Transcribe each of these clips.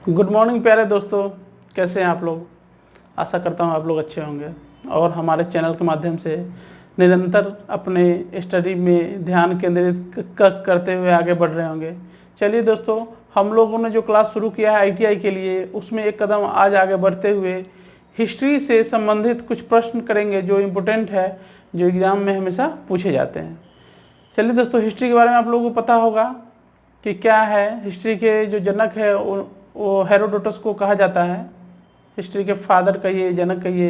Good morning प्यारे दोस्तों, कैसे हैं आप लोग। आशा करता हूं आप लोग अच्छे होंगे और हमारे चैनल के माध्यम से निरंतर अपने स्टडी में ध्यान केंद्रित करते हुए आगे बढ़ रहे होंगे। चलिए दोस्तों, हम लोगों ने जो क्लास शुरू किया है आईटीआई के लिए, उसमें एक कदम आज आगे बढ़ते हुए हिस्ट्री से संबंधित कुछ प्रश्न करेंगे जो इम्पोर्टेंट है, जो एग्ज़ाम में हमेशा पूछे जाते हैं। चलिए दोस्तों, हिस्ट्री के बारे में आप लोगों को पता होगा कि क्या है। हिस्ट्री के जो जनक है वो हेरोडोटस को कहा जाता है, हिस्ट्री के फादर कहिए, जनक कहिए।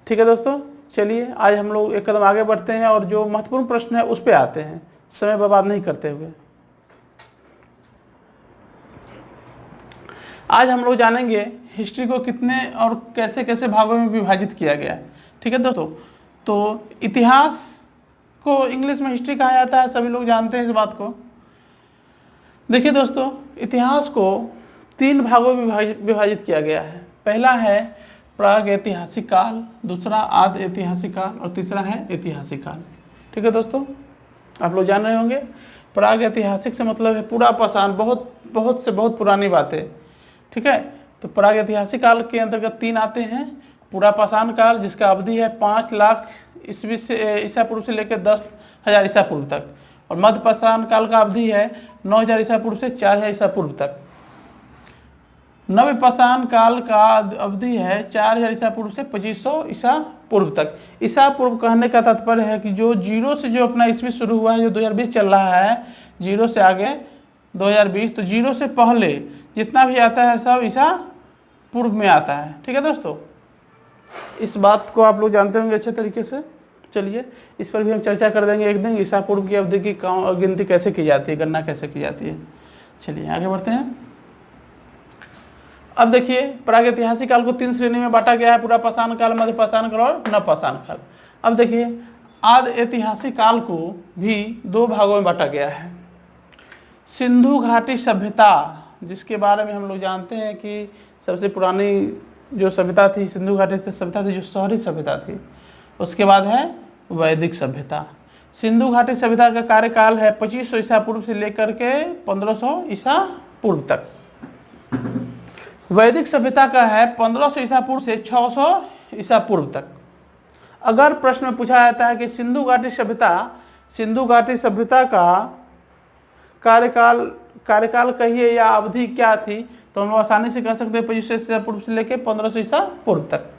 ठीक है दोस्तों, चलिए आज हम लोग एक कदम आगे बढ़ते हैं और जो महत्वपूर्ण प्रश्न है उस पर आते हैं, समय बर्बाद नहीं करते हुए। आज हम लोग जानेंगे हिस्ट्री को कितने और कैसे कैसे भागों में विभाजित किया गया है। ठीक है दोस्तों, तो इतिहास को इंग्लिश में हिस्ट्री कहा जाता है, सभी लोग जानते हैं इस बात को। देखिए दोस्तों, इतिहास को 3 भागों में विभाजित किया गया है। पहला है प्राग ऐतिहासिक काल, दूसरा आद ऐतिहासिक काल और तीसरा है ऐतिहासिक काल। ठीक है दोस्तों, आप लोग जान रहे होंगे प्राग ऐतिहासिक से मतलब है पूरा पाषाण, बहुत से बहुत पुरानी बातें। ठीक है, तो प्राग ऐतिहासिक काल के अंतर्गत 3 आते हैं। पूरा पाषाण काल जिसका अवधि है 5 लाख ईस्वी से ईसा पूर्व से लेकर 10,000 ईसा पूर्व तक, और मध्य पाषाण काल का अवधि है 9,000 ईसा पूर्व से 4,000 ईसा पूर्व तक। नव पाषाण काल का अवधि है 4,000 ईसा पूर्व से 2500 ईसा पूर्व तक। ईसा पूर्व कहने का तात्पर्य है कि जो जीरो से जो अपना ईस्वी शुरू हुआ है, जो 2020 चल रहा है, जीरो से आगे 2020, तो जीरो से पहले जितना भी आता है सब ईसा पूर्व में आता है। ठीक है दोस्तों, इस बात को आप लोग जानते होंगे अच्छे तरीके से। चलिए इस पर भी हम चर्चा कर देंगे एक दिन, ईसा पूर्व की अवधि की गिनती कैसे की जाती है, गणना कैसे की जाती है। चलिए आगे बढ़ते हैं। अब देखिए, प्रागैतिहासिक काल को 3 श्रेणी में बांटा गया है, पूरा पाषाण काल, मध्य पाषाण काल और नव पाषाण काल। अब देखिए, आद ऐतिहासिक काल को भी 2 भागों में बांटा गया है। सिंधु घाटी सभ्यता, जिसके बारे में हम लोग जानते हैं कि सबसे पुरानी जो सभ्यता थी सिंधु घाटी सभ्यता थी, जो शहरी सभ्यता थी। उसके बाद है वैदिक सभ्यता। सिंधु घाटी सभ्यता का कार्यकाल है 2500 ईसा पूर्व से लेकर के 1500 ईसा पूर्व तक। वैदिक सभ्यता का है 1500 ईसा पूर्व से 600 ईसा पूर्व तक। अगर प्रश्न में पूछा जाता है कि सिंधु घाटी सभ्यता का कार्यकाल कहिए या अवधि क्या थी, तो हम लोग आसानी से कह सकते हैं 2500 ईसा पूर्व से लेकर 1500 ईसा पूर्व तक।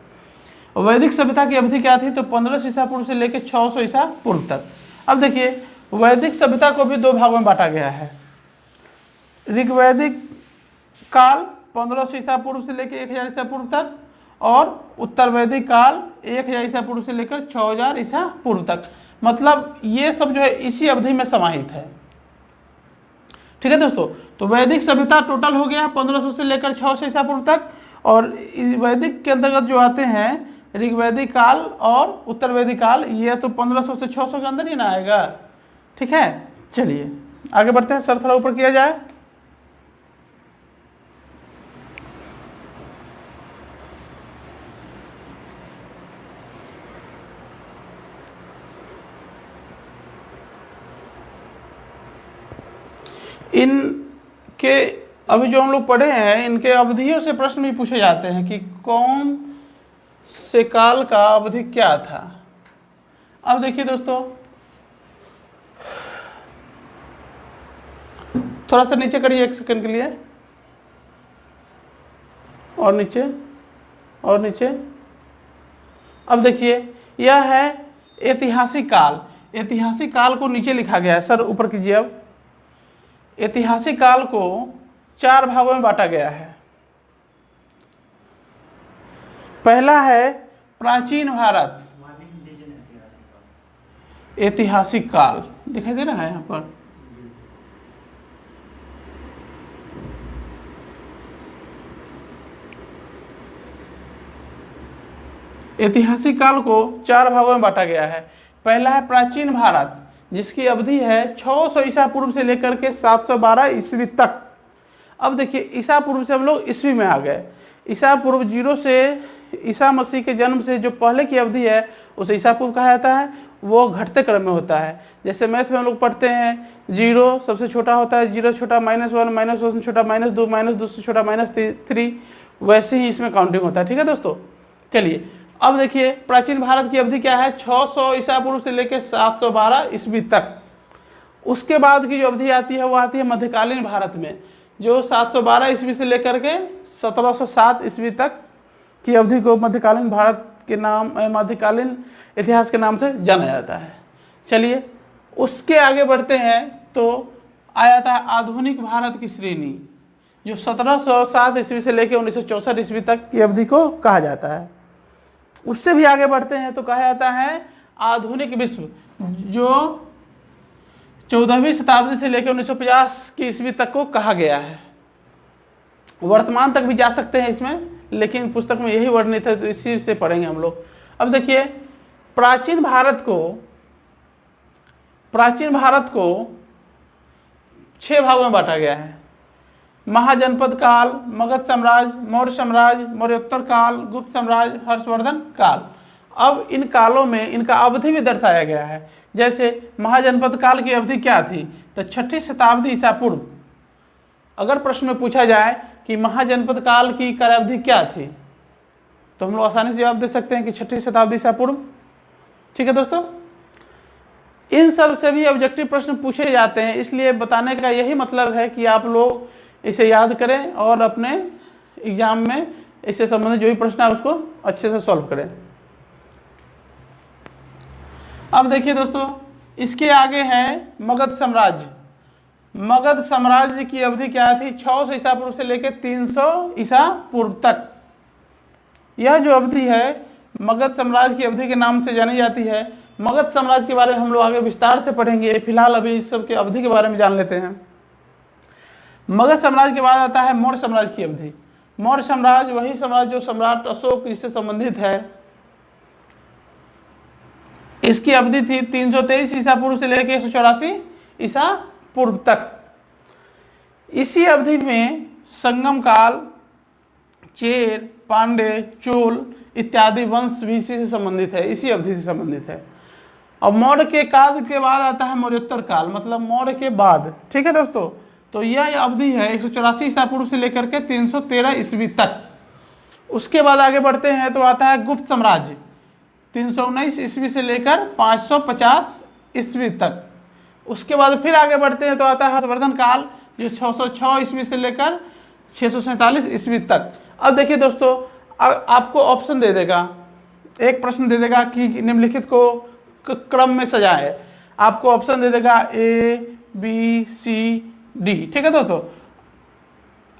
वैदिक सभ्यता की अवधि क्या थी, तो 1500 ईसा पूर्व से लेकर 600 ईसा पूर्व तक। अब देखिए, वैदिक सभ्यता को भी 2 भागों में बांटा गया है। ऋग्वैदिक काल 1500 ईसा पूर्व से लेकर 1000 ईसा पूर्व तक, और उत्तर वैदिक काल 1000 ईसा पूर्व से लेकर 6000 ईसा पूर्व तक। मतलब ये सब जो है इसी अवधि में समाहित है। ठीक है दोस्तों, तो वैदिक सभ्यता टोटल हो गया 1500 से लेकर 600 ईसा पूर्व तक, और वैदिक के अंतर्गत जो आते हैं ऋग्वैदिक काल और उत्तर वैदिक काल, ये तो 1500 से 600 के अंदर ही ना आएगा। ठीक है, चलिए आगे बढ़ते हैं। सर थोड़ा ऊपर किया जाए। इनके अभी जो हम लोग पढ़े हैं, इनके अवधियों से प्रश्न भी पूछे जाते हैं कि कौन से काल का अवधि क्या था। अब देखिए दोस्तों, थोड़ा सा नीचे करिए 1 सेकंड के लिए, और नीचे और नीचे। अब देखिए, यह है ऐतिहासिक काल। ऐतिहासिक काल को नीचे लिखा गया है, सर ऊपर कीजिए। अब ऐतिहासिक काल को 4 भागों में बांटा गया है। पहला है प्राचीन भारत ऐतिहासिक काल, दिखाई दे रहा है यहाँ पर। ऐतिहासिक काल को 4 भागों में बांटा गया है। पहला है प्राचीन भारत, जिसकी अवधि है 600 ईसा पूर्व से लेकर के 712 ईस्वी तक। अब देखिए, ईसा पूर्व से हम लोग ईस्वी में आ गए। ईसा पूर्व जीरो से ईसा मसीह के जन्म से जो पहले की अवधि है उसे ईसा पूर्व कहा जाता है। वो घटते क्रम में होता है। जैसे मैथ में हम लोग पढ़ते हैं 0 सबसे छोटा होता है, 0 छोटा, -1, -1 से छोटा, -2 से छोटा, -3, वैसे ही इसमें काउंटिंग होता है। ठीक है दोस्तों, चलिए अब देखिए प्राचीन भारत की अवधि क्या है, 600 ईसा पूर्व से लेकर 712 ईस्वी तक। उसके बाद की जो अवधि आती है वो आती है मध्यकालीन भारत में, जो 712 ईस्वी से लेकर के 1707 ईस्वी तक की अवधि को मध्यकालीन भारत के नाम, मध्यकालीन इतिहास के नाम से जाना जाता है। चलिए उसके आगे बढ़ते हैं तो आ जाता है आधुनिक भारत की श्रेणी, जो 1707 ईस्वी से लेकर 1964 ईस्वी तक की अवधि को कहा जाता है। उससे भी आगे बढ़ते हैं तो कहा जाता है आधुनिक विश्व, जो 14वीं शताब्दी से लेकर 1950 की ईस्वी तक को कहा गया है। वर्तमान तक भी जा सकते हैं इसमें, लेकिन पुस्तक में यही वर्णित है तो इसी से पढ़ेंगे हम लोग। अब देखिए प्राचीन भारत को 6 भागों में बांटा गया है। महाजनपद काल, मगध साम्राज्य, मौर्य साम्राज्य, मौर्योत्तर काल, गुप्त साम्राज्य, हर्षवर्धन काल। अब इन कालों में इनका अवधि भी दर्शाया गया है। जैसे महाजनपद काल की अवधि क्या थी, तो 6ठी शताब्दी ईसा पूर्व। अगर प्रश्न में पूछा जाए कि महाजनपद काल की कार्यावधि क्या थी, तो हम लोग आसानी से जवाब दे सकते हैं कि 6ठी शताब्दी ईसा पूर्व। ठीक है दोस्तों, इन सब से भी ऑब्जेक्टिव प्रश्न पूछे जाते हैं, इसलिए बताने का यही मतलब है कि आप लोग इसे याद करें और अपने एग्जाम में इससे संबंधित जो भी प्रश्न है उसको अच्छे से सॉल्व करें। अब देखिए दोस्तों, इसके आगे है मगध साम्राज्य। मगध साम्राज्य की अवधि क्या थी, 600 ईसा पूर्व से लेकर 300 ईसा पूर्व तक। यह जो अवधि है मगध साम्राज्य की अवधि के नाम से जानी जाती है। मगध साम्राज्य के बारे में हम लोग आगे विस्तार से पढ़ेंगे, फिलहाल अभी इस सब के अवधि के बारे में जान लेते हैं। मगध साम्राज्य के बाद आता है मौर्य साम्राज्य की अवधि। मौर्य साम्राज्य वही साम्राज्य जो सम्राट अशोक इससे संबंधित है। इसकी अवधि थी 323 ईसा पूर्व से लेकर 184 ईसा पूर्व तक। इसी अवधि में संगम काल, चेर, पांडे, चोल इत्यादि वंश भी इसी से संबंधित है, इसी अवधि से संबंधित है। अब मौर्य के काल के बाद आता है मौर्योत्तर काल, मतलब मौर्य के बाद। ठीक है दोस्तों, तो यह अवधि है 184 ईसा पूर्व से लेकर के 313 ईस्वी तक। उसके बाद आगे बढ़ते हैं तो आता है गुप्त साम्राज्य, 319 ईस्वी से लेकर 550 ईस्वी तक। उसके बाद फिर आगे बढ़ते हैं तो आता है हर्षवर्धन काल, जो 606 ईस्वी से लेकर 647 ईस्वी तक। अब देखिए दोस्तों, आपको ऑप्शन दे देगा, एक प्रश्न दे देगा कि निम्नलिखित को क्रम में सजाए। आपको ऑप्शन दे देगा A, B, C, D। ठीक है दोस्तों,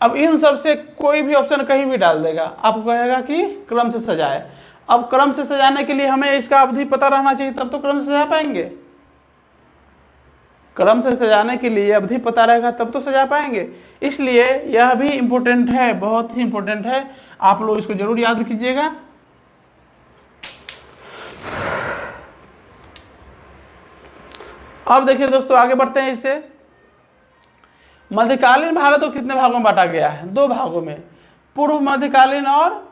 अब इन सब से कोई भी ऑप्शन कहीं भी डाल देगा, आपको कहेगा कि क्रम से सजाए। अब क्रम से सजाने के लिए हमें इसका अवधि पता रहना चाहिए, तब तो क्रम से सजा पाएंगे। क्रम से सजाने के लिए अवधि पता रहेगा तब तो सजा पाएंगे, इसलिए यह भी इंपॉर्टेंट है, बहुत ही इंपॉर्टेंट है। आप लोग इसको जरूर याद कीजिएगा। अब देखिए दोस्तों, आगे बढ़ते हैं। इससे मध्यकालीन भारत को कितने भागों में बांटा गया है, 2 भागों में, पूर्व मध्यकालीन और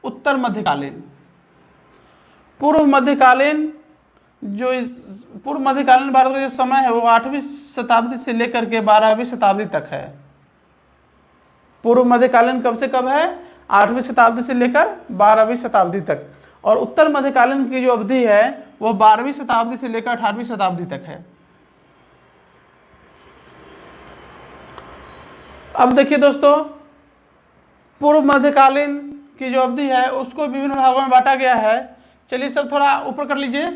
उत्तर मध्यकालीन। पूर्व मध्यकालीन भारत का जो समय है वो 8वीं शताब्दी से लेकर के 12वीं शताब्दी तक है। पूर्व मध्यकालीन कब से कब है, 8वीं शताब्दी से लेकर 12वीं शताब्दी तक। और उत्तर मध्यकालीन की जो अवधि है वो 12वीं शताब्दी से लेकर 18वीं शताब्दी तक है। अब देखिए दोस्तों, पूर्व मध्यकालीन की जो अवधि है उसको विभिन्न भागों में बांटा गया है। चलिए सर थोड़ा ऊपर कर लीजिए।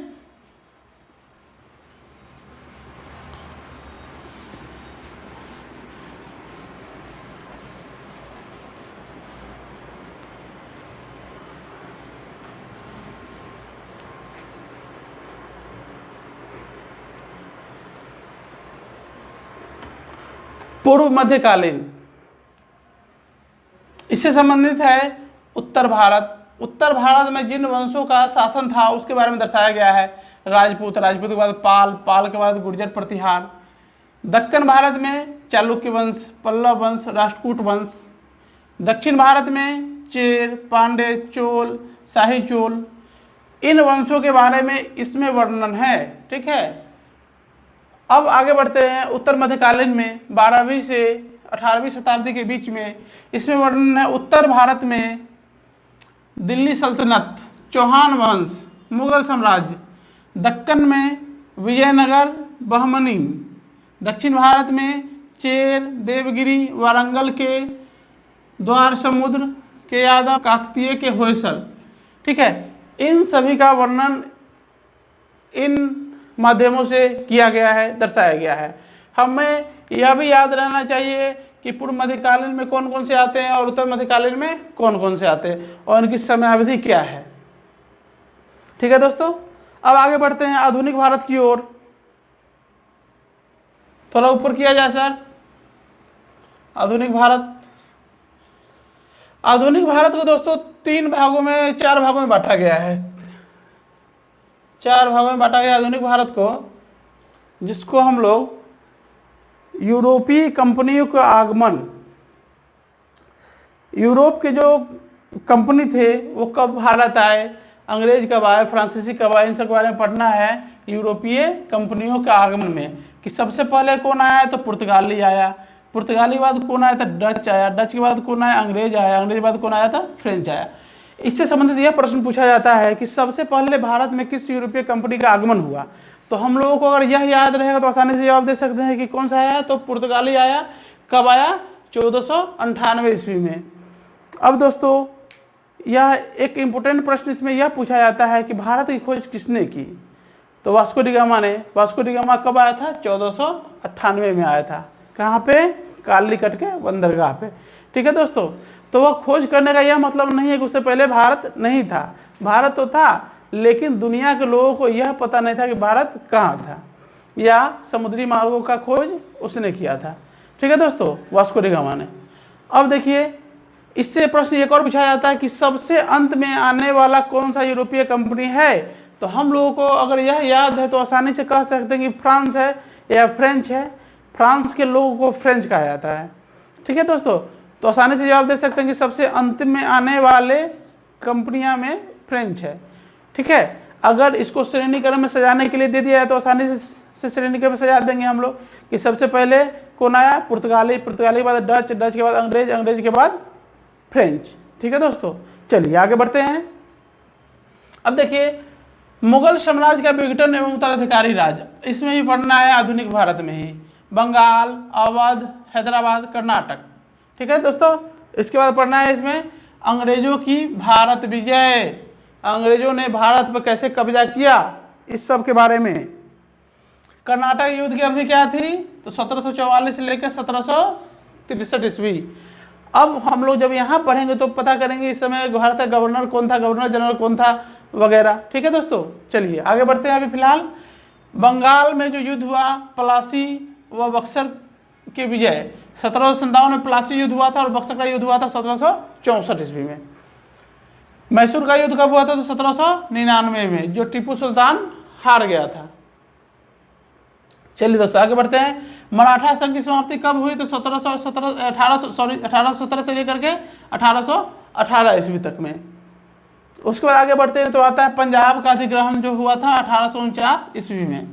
पूर्व मध्यकालीन, इससे संबंधित है उत्तर भारत। उत्तर भारत में जिन वंशों का शासन था उसके बारे में दर्शाया गया है। राजपूत, राजपूत के बाद पाल, पाल के बाद गुर्जर प्रतिहार। दक्कन भारत में चालुक्य वंश, पल्लव वंश, राष्ट्रकूट वंश। दक्षिण भारत में चेर, पांडे, चोल, शाही चोल इन वंशों के बारे में इसमें वर्णन है। ठीक है, अब आगे बढ़ते हैं। उत्तर मध्यकालीन में 12वीं से 18वीं शताब्दी के बीच में इसमें वर्णन है। उत्तर भारत में दिल्ली सल्तनत, चौहान वंश, मुगल साम्राज्य, दक्कन में विजयनगर, बहमनी, दक्षिण भारत में चेर, देवगिरी, वारंगल के, द्वार समुद्र के यादव, काकतीय के होयसल। ठीक है, इन सभी का वर्णन इन माध्यमों से किया गया है, दर्शाया गया है। हमें यह भी याद रहना चाहिए कि पूर्व मध्यकालीन में कौन कौन से आते हैं और उत्तर मध्यकालीन में कौन कौन से आते हैं और उनकी समयावधि क्या है। ठीक है दोस्तों, अब आगे बढ़ते हैं आधुनिक भारत की ओर। थोड़ा ऊपर किया जाए सर। आधुनिक भारत, आधुनिक भारत को दोस्तों 4 भागों में बांटा गया है। 4 भागों में बांटा गया आधुनिक भारत को, जिसको हम लोग यूरोपीय कंपनियों का आगमन, यूरोप के जो कंपनी थे वो कब भारत आए, अंग्रेज कब आए, फ्रांसीसी कब आए, इन सब के बारे में पढ़ना है। यूरोपीय कंपनियों के आगमन में कि सबसे पहले कौन आया, तो पुर्तगाली आया, पुर्तगाली के बाद कौन आया था, डच आया, डच के बाद कौन आया, अंग्रेज आया, अंग्रेज के बाद कौन आया था, फ्रेंच आया। इससे संबंधित यह प्रश्न पूछा जाता है कि सबसे पहले भारत में किस यूरोपीय कंपनी का आगमन हुआ। तो हम लोगों को अगर यह याद रहेगा तो आसानी से जवाब दे सकते हैं कि कौन सा आया, तो पुर्तगाली आया। कब आया, 1498 ईस्वी में। अब दोस्तों यह एक इम्पोर्टेंट प्रश्न इसमें यह पूछा जाता है कि भारत की खोज किसने की, तो वास्को डी गामा ने। वास्को डी गामा कब आया था, 1498 में आया था। कहाँ पे, कालीकट के बंदरगाह पे। ठीक है दोस्तों, तो वह खोज करने का यह मतलब नहीं है कि उससे पहले भारत नहीं था, भारत तो था, लेकिन दुनिया के लोगों को यह पता नहीं था कि भारत कहाँ था, या समुद्री मार्गों का खोज उसने किया था। ठीक है दोस्तों, वास्को डी गामा ने। अब देखिए, इससे प्रश्न एक और पूछा जाता है कि सबसे अंत में आने वाला कौन सा यूरोपीय कंपनी है। तो हम लोगों को अगर यह याद है तो आसानी से कह सकते हैं कि फ्रांस है या फ्रेंच है। फ्रांस के लोगों को फ्रेंच कहा जाता है। ठीक है दोस्तों, तो आसानी से जवाब दे सकते हैं कि सबसे अंत में आने वाले कंपनियां में फ्रेंच है। ठीक है, अगर इसको श्रेणीक्रम में सजाने के लिए दे दिया है तो आसानी से श्रेणीक्रम में सजा देंगे हम लोग कि सबसे पहले कौन आया, पुर्तगाली, पुर्तगाली के बाद डच, डच के बाद अंग्रेज, अंग्रेज के बाद फ्रेंच। ठीक है दोस्तों, चलिए आगे बढ़ते हैं। अब देखिए, मुगल साम्राज्य का विघटन एवं उत्तराधिकारी राज, इसमें भी पढ़ना है आधुनिक भारत में ही। बंगाल, अवध, हैदराबाद, कर्नाटक। ठीक है दोस्तों, इसके बाद पढ़ना है इसमें अंग्रेजों की भारत विजय, अंग्रेजों ने भारत पर कैसे कब्जा किया, इस सब के बारे में। कर्नाटक युद्ध की अवधि क्या थी, तो 1744 से लेकर 1763 ईस्वी। अब हम लोग जब यहाँ पढ़ेंगे तो पता करेंगे इस समय भारत का गवर्नर कौन था, गवर्नर जनरल कौन था वगैरह। ठीक है दोस्तों, चलिए आगे बढ़ते हैं। अभी फिलहाल बंगाल में जो युद्ध हुआ, प्लासी व बक्सर के विजय, 1757 में प्लासी युद्ध हुआ था और बक्सर का युद्ध हुआ था 1764 ईस्वी में। मैसूर का युद्ध कब हुआ था, तो 1799 में, जो टीपू सुल्तान हार गया था। चलिए दोस्तों आगे बढ़ते हैं। मराठा संघ की समाप्ति कब हुई, तो 1817 से लेकर के 1818 ईस्वी तक में। उसके बाद आगे बढ़ते हैं तो आता है पंजाब का अधिग्रहण जो हुआ था 1849 ईस्वी में।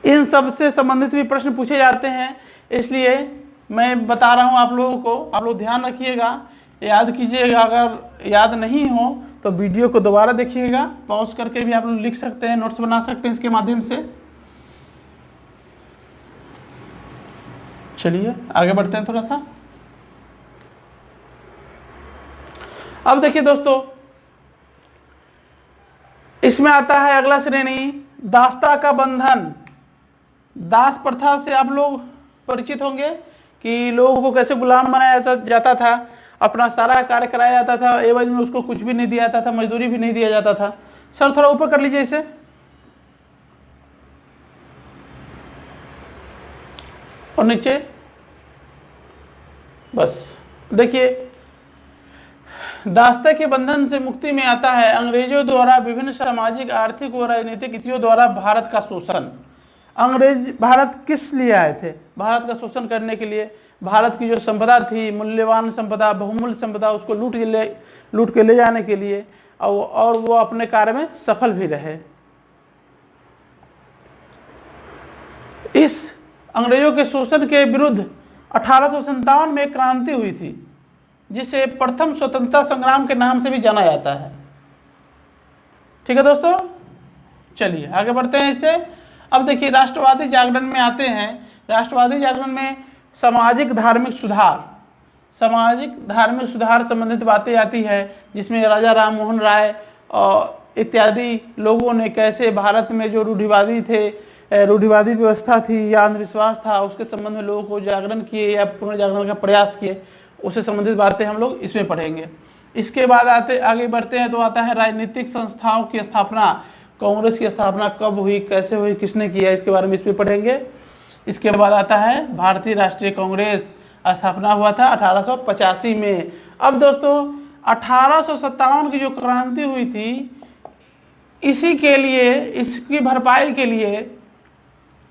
इन सब से संबंधित भी प्रश्न पूछे जाते हैं, इसलिए मैं बता रहा हूं आप लोगों को। आप लोग ध्यान रखिएगा, याद कीजिएगा। अगर याद नहीं हो तो वीडियो को दोबारा देखिएगा, पॉज करके भी आप लोग लिख सकते हैं, नोट्स बना सकते हैं इसके माध्यम से। चलिए आगे बढ़ते हैं थोड़ा सा। अब देखिए दोस्तों, इसमें आता है अगला श्रेणी, दासता का बंधन। दास प्रथा से आप लोग परिचित होंगे कि लोगों को कैसे गुलाम बनाया जाता था, अपना सारा कार्य कराया जाता था, एवज में उसको कुछ भी नहीं दिया जाता था, मजदूरी भी नहीं दिया जाता था। सर थोड़ा ऊपर कर लीजिए इसे, और नीचे बस। देखिए, दास्ते के बंधन से मुक्ति में आता है अंग्रेजों द्वारा विभिन्न सामाजिक, आर्थिक व राजनीतिक नीतियों द्वारा भारत का शोषण। अंग्रेज भारत किस लिए आए थे, भारत का शोषण करने के लिए। भारत की जो संपदा थी, मूल्यवान संपदा, बहुमूल्य संपदा, उसको लूट के ले जाने के लिए और वो अपने कार्य में सफल भी रहे। इस अंग्रेजों के शोषण के विरुद्ध 1857 में क्रांति हुई थी, जिसे प्रथम स्वतंत्रता संग्राम के नाम से भी जाना जाता है। ठीक है दोस्तों, चलिए आगे बढ़ते हैं इससे। अब देखिए राष्ट्रवादी जागरण में आते हैं। राष्ट्रवादी जागरण में सामाजिक धार्मिक सुधार संबंधित बातें आती है, जिसमें राजा राम मोहन राय और इत्यादि लोगों ने कैसे भारत में जो रूढ़िवादी व्यवस्था थी या अंधविश्वास था, उसके संबंध में लोगों को जागरण किए या पुनर्जागरण का प्रयास किए, उससे संबंधित बातें हम लोग इसमें पढ़ेंगे। इसके बाद आगे बढ़ते हैं तो आता है राजनीतिक संस्थाओं की स्थापना। कांग्रेस की स्थापना कब हुई, कैसे हुई, किसने किया, इसके बारे में इसमें पढ़ेंगे। इसके बाद आता है भारतीय राष्ट्रीय कांग्रेस, स्थापना हुआ था 1885 में। अब दोस्तों 1857 की जो क्रांति हुई थी, इसी के लिए, इसकी भरपाई के लिए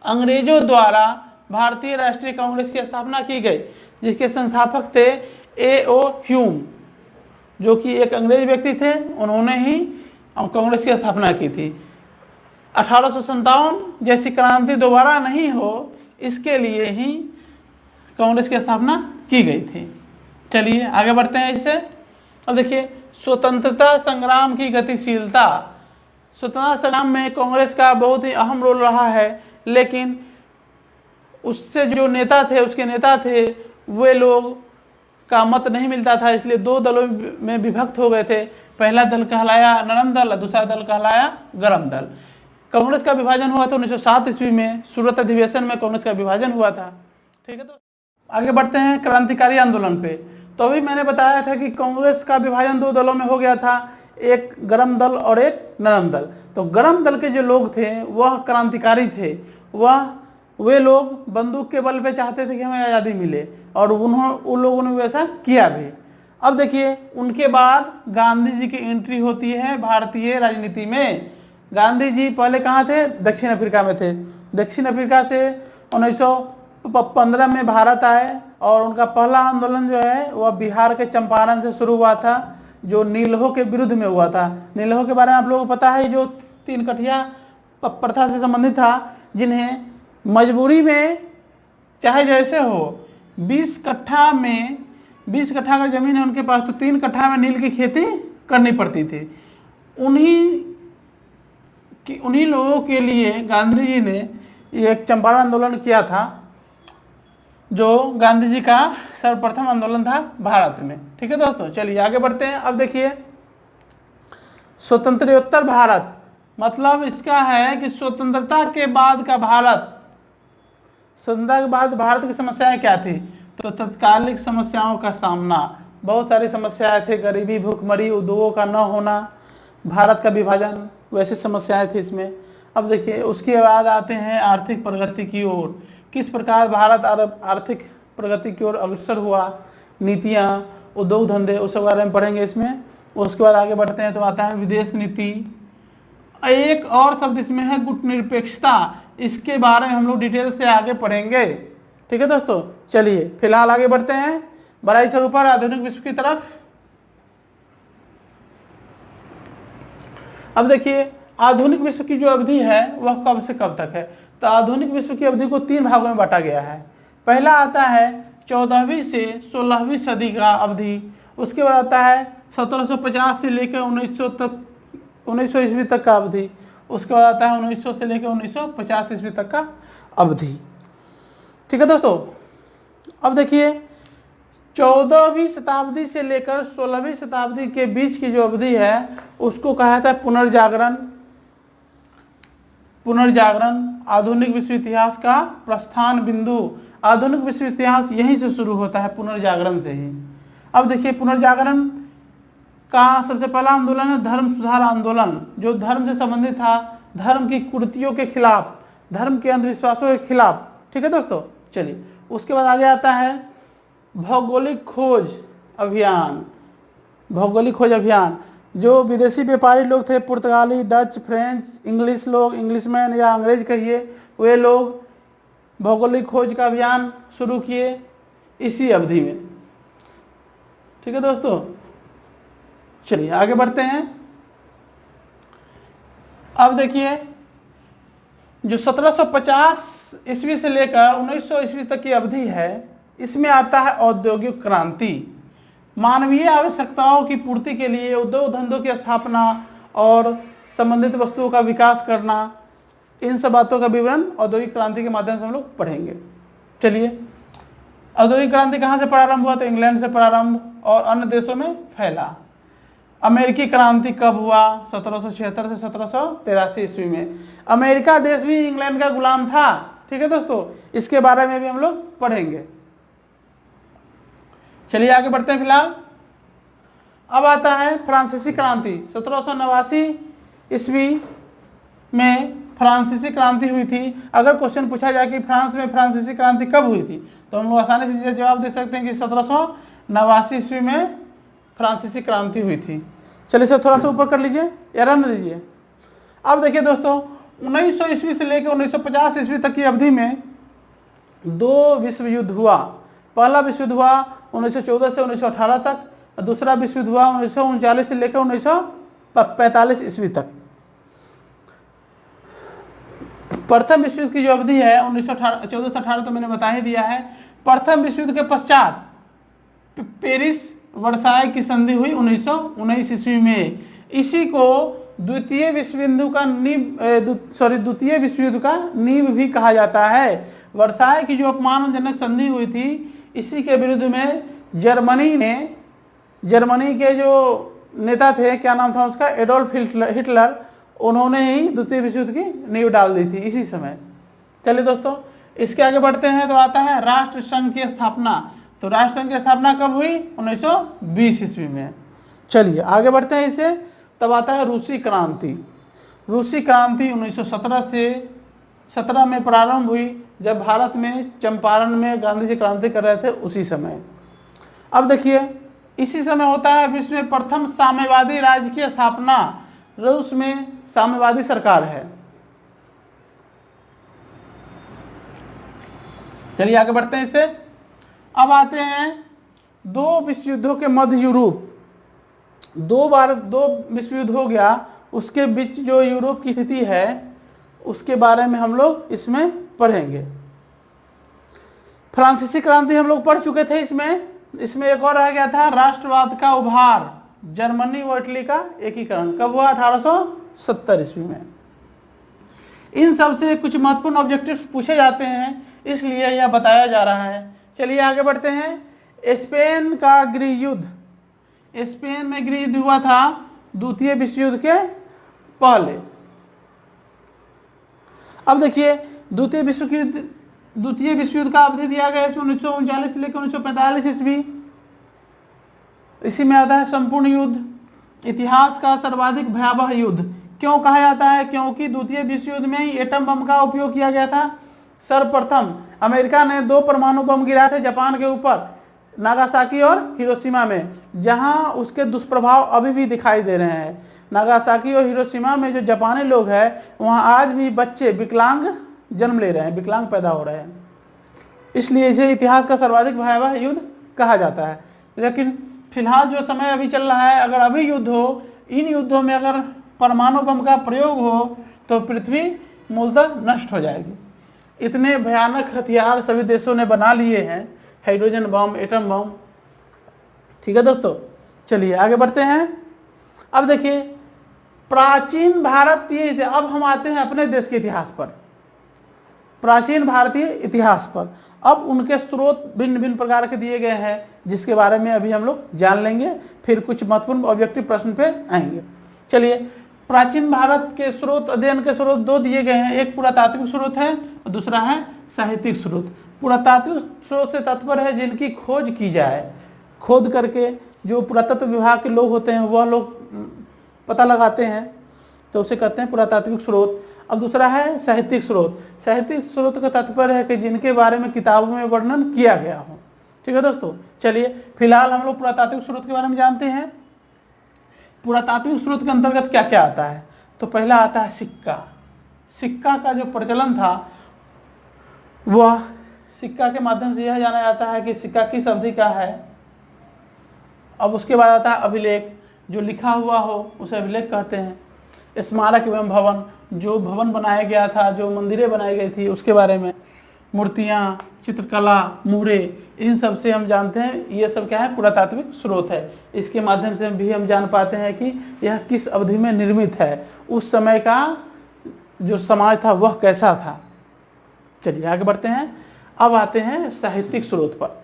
अंग्रेजों द्वारा भारतीय राष्ट्रीय कांग्रेस की स्थापना की गई, जिसके संस्थापक थे A.O. ह्यूम, जो कि एक अंग्रेज व्यक्ति थे। उन्होंने ही कांग्रेस की स्थापना की थी। 1857 जैसी क्रांति दोबारा नहीं हो, इसके लिए ही कांग्रेस की स्थापना की गई थी। चलिए आगे बढ़ते हैं इससे। अब देखिए स्वतंत्रता संग्राम की गतिशीलता। स्वतंत्रता संग्राम में कांग्रेस का बहुत ही अहम रोल रहा है, लेकिन उससे जो नेता थे, उसके नेता थे, वे लोग का मत नहीं मिलता था, इसलिए दो दलों में विभक्त हो गए थे। पहला दल कहलाया नरम दल और दूसरा दल कहलाया गरम दल। कांग्रेस का विभाजन हुआ था 1907 ईस्वी में, सूरत अधिवेशन में कांग्रेस का विभाजन हुआ था। ठीक है, तो आगे बढ़ते हैं क्रांतिकारी आंदोलन पे। तो अभी मैंने बताया था कि कांग्रेस का विभाजन दो दलों में हो गया था, एक गरम दल और एक नरम दल। तो गरम दल के जो लोग थे वह क्रांतिकारी थे, वे लोग बंदूक के बल पे चाहते थे कि हमें आज़ादी मिले, और उन लोगों ने वैसा किया भी। अब देखिए उनके बाद गांधी जी की एंट्री होती है भारतीय राजनीति में। गांधी जी पहले कहाँ थे? दक्षिण अफ्रीका में थे। दक्षिण अफ्रीका से 1915 में भारत आए, और उनका पहला आंदोलन जो है वह बिहार के चंपारण से शुरू हुआ था, जो नीलहो के विरुद्ध में हुआ था। नीलहो के बारे में आप लोगों को पता है, जो 3 कठिया प्रथा से संबंधित था, जिन्हें मजबूरी में चाहे जैसे हो 20 कट्ठा का जमीन है उनके पास, तो 3 कट्ठा में नील की खेती करनी पड़ती थी। उन्हीं लोगों के लिए गांधी जी ने एक चंपारण आंदोलन किया था, जो गांधी जी का सर्वप्रथम आंदोलन था भारत में। ठीक है दोस्तों, चलिए आगे बढ़ते हैं। अब देखिए स्वतंत्रोत्तर भारत, मतलब इसका है कि स्वतंत्रता के बाद का भारत। स्वतंत्रता के बाद भारत की समस्याएं क्या थी? तो तत्कालिक समस्याओं का सामना, बहुत सारी समस्याएं थे, गरीबी, भूखमरी, उद्योगों का न होना, भारत का विभाजन, वैसी समस्याएं थी इसमें। अब देखिए उसके बाद आते हैं आर्थिक प्रगति की ओर। किस प्रकार भारत आर्थिक प्रगति की ओर अग्रसर हुआ, नीतियाँ, उद्योग धंधे, उस बारे में पढ़ेंगे इसमें। उसके बाद आगे बढ़ते हैं तो आता है विदेश नीति। एक और शब्द इसमें है गुटनिरपेक्षता, इसके बारे में हम लोग डिटेल से आगे पढ़ेंगे। ठीक है दोस्तों, चलिए फिलहाल आगे बढ़ते हैं बड़ाई से ऊपर आधुनिक विश्व की तरफ। अब देखिए आधुनिक विश्व की जो अवधि है वह कब से कब तक है? तो आधुनिक विश्व की अवधि को 3 भागों में बांटा गया है। पहला आता है 14वीं से 16वीं सदी का अवधि। उसके बाद आता है 1750 से लेकर 1900 ईस्वी तक का अवधि। उसके बाद आता है 1900 से लेकर 1950 ईस्वी तक का अवधि। ठीक है दोस्तों, अब देखिए 14वीं शताब्दी से लेकर 16वीं शताब्दी के बीच की जो अवधि है उसको कहा जाता है पुनर्जागरण। आधुनिक विश्व इतिहास का प्रस्थान बिंदु। आधुनिक विश्व इतिहास यहीं से शुरू होता है, पुनर्जागरण से ही। अब देखिए पुनर्जागरण का सबसे पहला आंदोलन है धर्म सुधार आंदोलन, जो धर्म से संबंधित था, धर्म की कुरीतियों के खिलाफ, धर्म के अंधविश्वासों के खिलाफ। ठीक है दोस्तों, चलिए उसके बाद आगे आता है भौगोलिक खोज अभियान। भौगोलिक खोज अभियान, जो विदेशी व्यापारी लोग थे, पुर्तगाली, डच, फ्रेंच, इंग्लिश लोग, इंग्लिशमैन या अंग्रेज कहिए, वे लोग भौगोलिक खोज का अभियान शुरू किए इसी अवधि में। ठीक है दोस्तों, चलिए आगे बढ़ते हैं। अब देखिए जो 1750 ईस्वी से लेकर 1900 ईस्वी तक की अवधि है, इसमें आता है औद्योगिक क्रांति। मानवीय आवश्यकताओं की पूर्ति के लिए उद्योग धंधों की स्थापना और संबंधित वस्तुओं का विकास करना, इन सब बातों का विवरण औद्योगिक क्रांति के माध्यम से हम लोग पढ़ेंगे। चलिए, औद्योगिक क्रांति कहाँ से प्रारंभ हुआ? तो इंग्लैंड से प्रारंभ और अन्य देशों में फैला। अमेरिकी क्रांति कब हुआ? 1776 से 1783 ईस्वी में। अमेरिका देश भी इंग्लैंड का गुलाम था। ठीक है दोस्तों, इसके बारे में भी हम लोग पढ़ेंगे। चलिए आगे बढ़ते हैं। फिलहाल अब आता है फ्रांसीसी क्रांति। 1789 ईस्वी में फ्रांसीसी क्रांति हुई थी। अगर क्वेश्चन पूछा जाए कि फ्रांस में फ्रांसीसी क्रांति कब हुई थी, तो हम लोग आसानी से जवाब दे सकते हैं कि 1789 ईस्वी में फ्रांसीसी क्रांति हुई थी। चलिए सर थोड़ा सा ऊपर कर लीजिए या रहने दीजिए। अब देखिए दोस्तों, 1900 ईस्वी से लेकर 1950 ईस्वी तक की अवधि में 2 विश्व युद्ध हुआ। पहला विश्व युद्ध हुआ 1914 से 1918 तक, और दूसरा विश्व युद्ध हुआ 1939 से लेकर 1945 ईस्वी तक। प्रथम विश्व युद्ध की जो अवधि है 1914 से 18 तो मैंने बता ही दिया है। प्रथम विश्व युद्ध के पश्चात पेरिस वर्साय की संधि हुई 1919 ईस्वी में। इसी को द्वितीय विश्व युद्ध का नींव भी कहा जाता है। वर्साय की जो अपमानजनक संधि हुई थी, इसी के विरुद्ध में जर्मनी के जो नेता थे, क्या नाम था उसका, एडोल्फ हिटलर, उन्होंने ही द्वितीय विश्व युद्ध की नींव डाल दी थी इसी समय। चलिए दोस्तों, इसके आगे बढ़ते हैं तो आता है राष्ट्र संघ की स्थापना। तो राष्ट्र संघ की स्थापना कब हुई? 1920 ईस्वी में। चलिए आगे बढ़ते हैं इसे। तब आता है रूसी क्रांति। रूसी क्रांति 1917 में प्रारंभ हुई, जब भारत में चंपारण में गांधी जी क्रांति कर रहे थे उसी समय। अब देखिए, इसी समय होता है विश्व में प्रथम साम्यवादी राज्य की स्थापना। रूस में साम्यवादी सरकार है। चलिए आगे बढ़ते हैं इससे। अब आते हैं 2 विश्व युद्धों के मध्य यूरोप। 2 विश्व युद्ध हो गया, उसके बीच जो यूरोप की स्थिति है उसके बारे में हम लोग इसमें पढ़ेंगे। फ्रांसीसी क्रांति हम लोग पढ़ चुके थे। इसमें एक और रह गया था राष्ट्रवाद का उभार, जर्मनी व इटली का एकीकरण। कब हुआ? 1870 ईस्वी में। इन सब से कुछ महत्वपूर्ण ऑब्जेक्टिव्स पूछे जाते हैं, इसलिए यह बताया जा रहा है। चलिए आगे बढ़ते हैं। स्पेन का गृह युद्ध। स्पेन में गृह युद्ध हुआ था द्वितीय विश्व युद्ध के पहले। अब देखिए, द्वितीय विश्व युद्ध का अवधि दिया गया इसमें 1939 से लेकर 1945 ईस्वी। इसी में आता है संपूर्ण युद्ध, इतिहास का सर्वाधिक भयावह युद्ध। क्यों कहा जाता है? क्योंकि द्वितीय विश्व युद्ध में ही एटम बम का उपयोग किया गया था। सर्वप्रथम अमेरिका ने 2 परमाणु बम गिराए थे जापान के ऊपर, नागासाकी और हिरोशिमा में, जहां उसके दुष्प्रभाव अभी भी दिखाई दे रहे हैं। नागासाकी और हिरोशिमा में जो जापानी लोग हैं, वहां आज भी बच्चे विकलांग जन्म ले रहे हैं, विकलांग पैदा हो रहे हैं। इसलिए इसे इतिहास का सर्वाधिक भयावह युद्ध कहा जाता है। लेकिन फिलहाल जो समय अभी चल रहा है, अगर अभी युद्ध हो, इन युद्धों में अगर परमाणु बम का प्रयोग हो तो पृथ्वी मूलतः नष्ट हो जाएगी। इतने भयानक हथियार सभी देशों ने बना लिए हैं, हाइड्रोजन बम, एटम बम। ठीक है दोस्तों, चलिए आगे बढ़ते हैं। अब देखिए, प्राचीन भारतीय, अब हम आते हैं अपने देश के इतिहास पर, प्राचीन भारतीय इतिहास पर। अब उनके स्रोत भिन्न भिन्न प्रकार के दिए गए हैं, जिसके बारे में अभी हम लोग जान लेंगे, फिर कुछ महत्वपूर्ण ऑब्जेक्टिव प्रश्न पे आएंगे। चलिए, प्राचीन भारत के स्रोत, अध्ययन के स्रोत 2 दिए गए हैं। एक पुरातात्विक स्रोत है और दूसरा है साहित्यिक स्रोत। पुरातात्विक स्रोत से तात्पर्य है जिनकी खोज की जाए, खोद करके जो पुरातत्व विभाग के लोग होते हैं वह लोग पता लगाते हैं, तो उसे कहते हैं पुरातात्विक स्रोत। अब दूसरा है साहित्यिक स्रोत। साहित्यिक स्रोत का तात्पर्य है कि जिनके बारे में किताबों में वर्णन किया गया हो। ठीक है दोस्तों, चलिए फिलहाल हम लोग पुरातात्विक स्रोत के बारे में जानते हैं। पुरातात्विक स्रोत के अंतर्गत क्या क्या आता है? तो पहला आता है सिक्का। सिक्का का जो प्रचलन था, वह सिक्का के माध्यम से यह जाना जाता है कि सिक्का किस अवधि का है। अब उसके बाद आता है अभिलेख, जो लिखा हुआ हो उसे अभिलेख कहते हैं। स्मारक एवं भवन, जो भवन बनाया गया था, जो मंदिरें बनाई गई थी उसके बारे में, मूर्तियाँ, चित्रकला, मुहरे, इन सब से हम जानते हैं ये सब क्या है, पुरातात्विक स्रोत है। इसके माध्यम से भी हम जान पाते हैं कि यह किस अवधि में निर्मित है, उस समय का जो समाज था वह कैसा था। चलिए आगे बढ़ते हैं। अब आते हैं साहित्यिक स्रोत पर।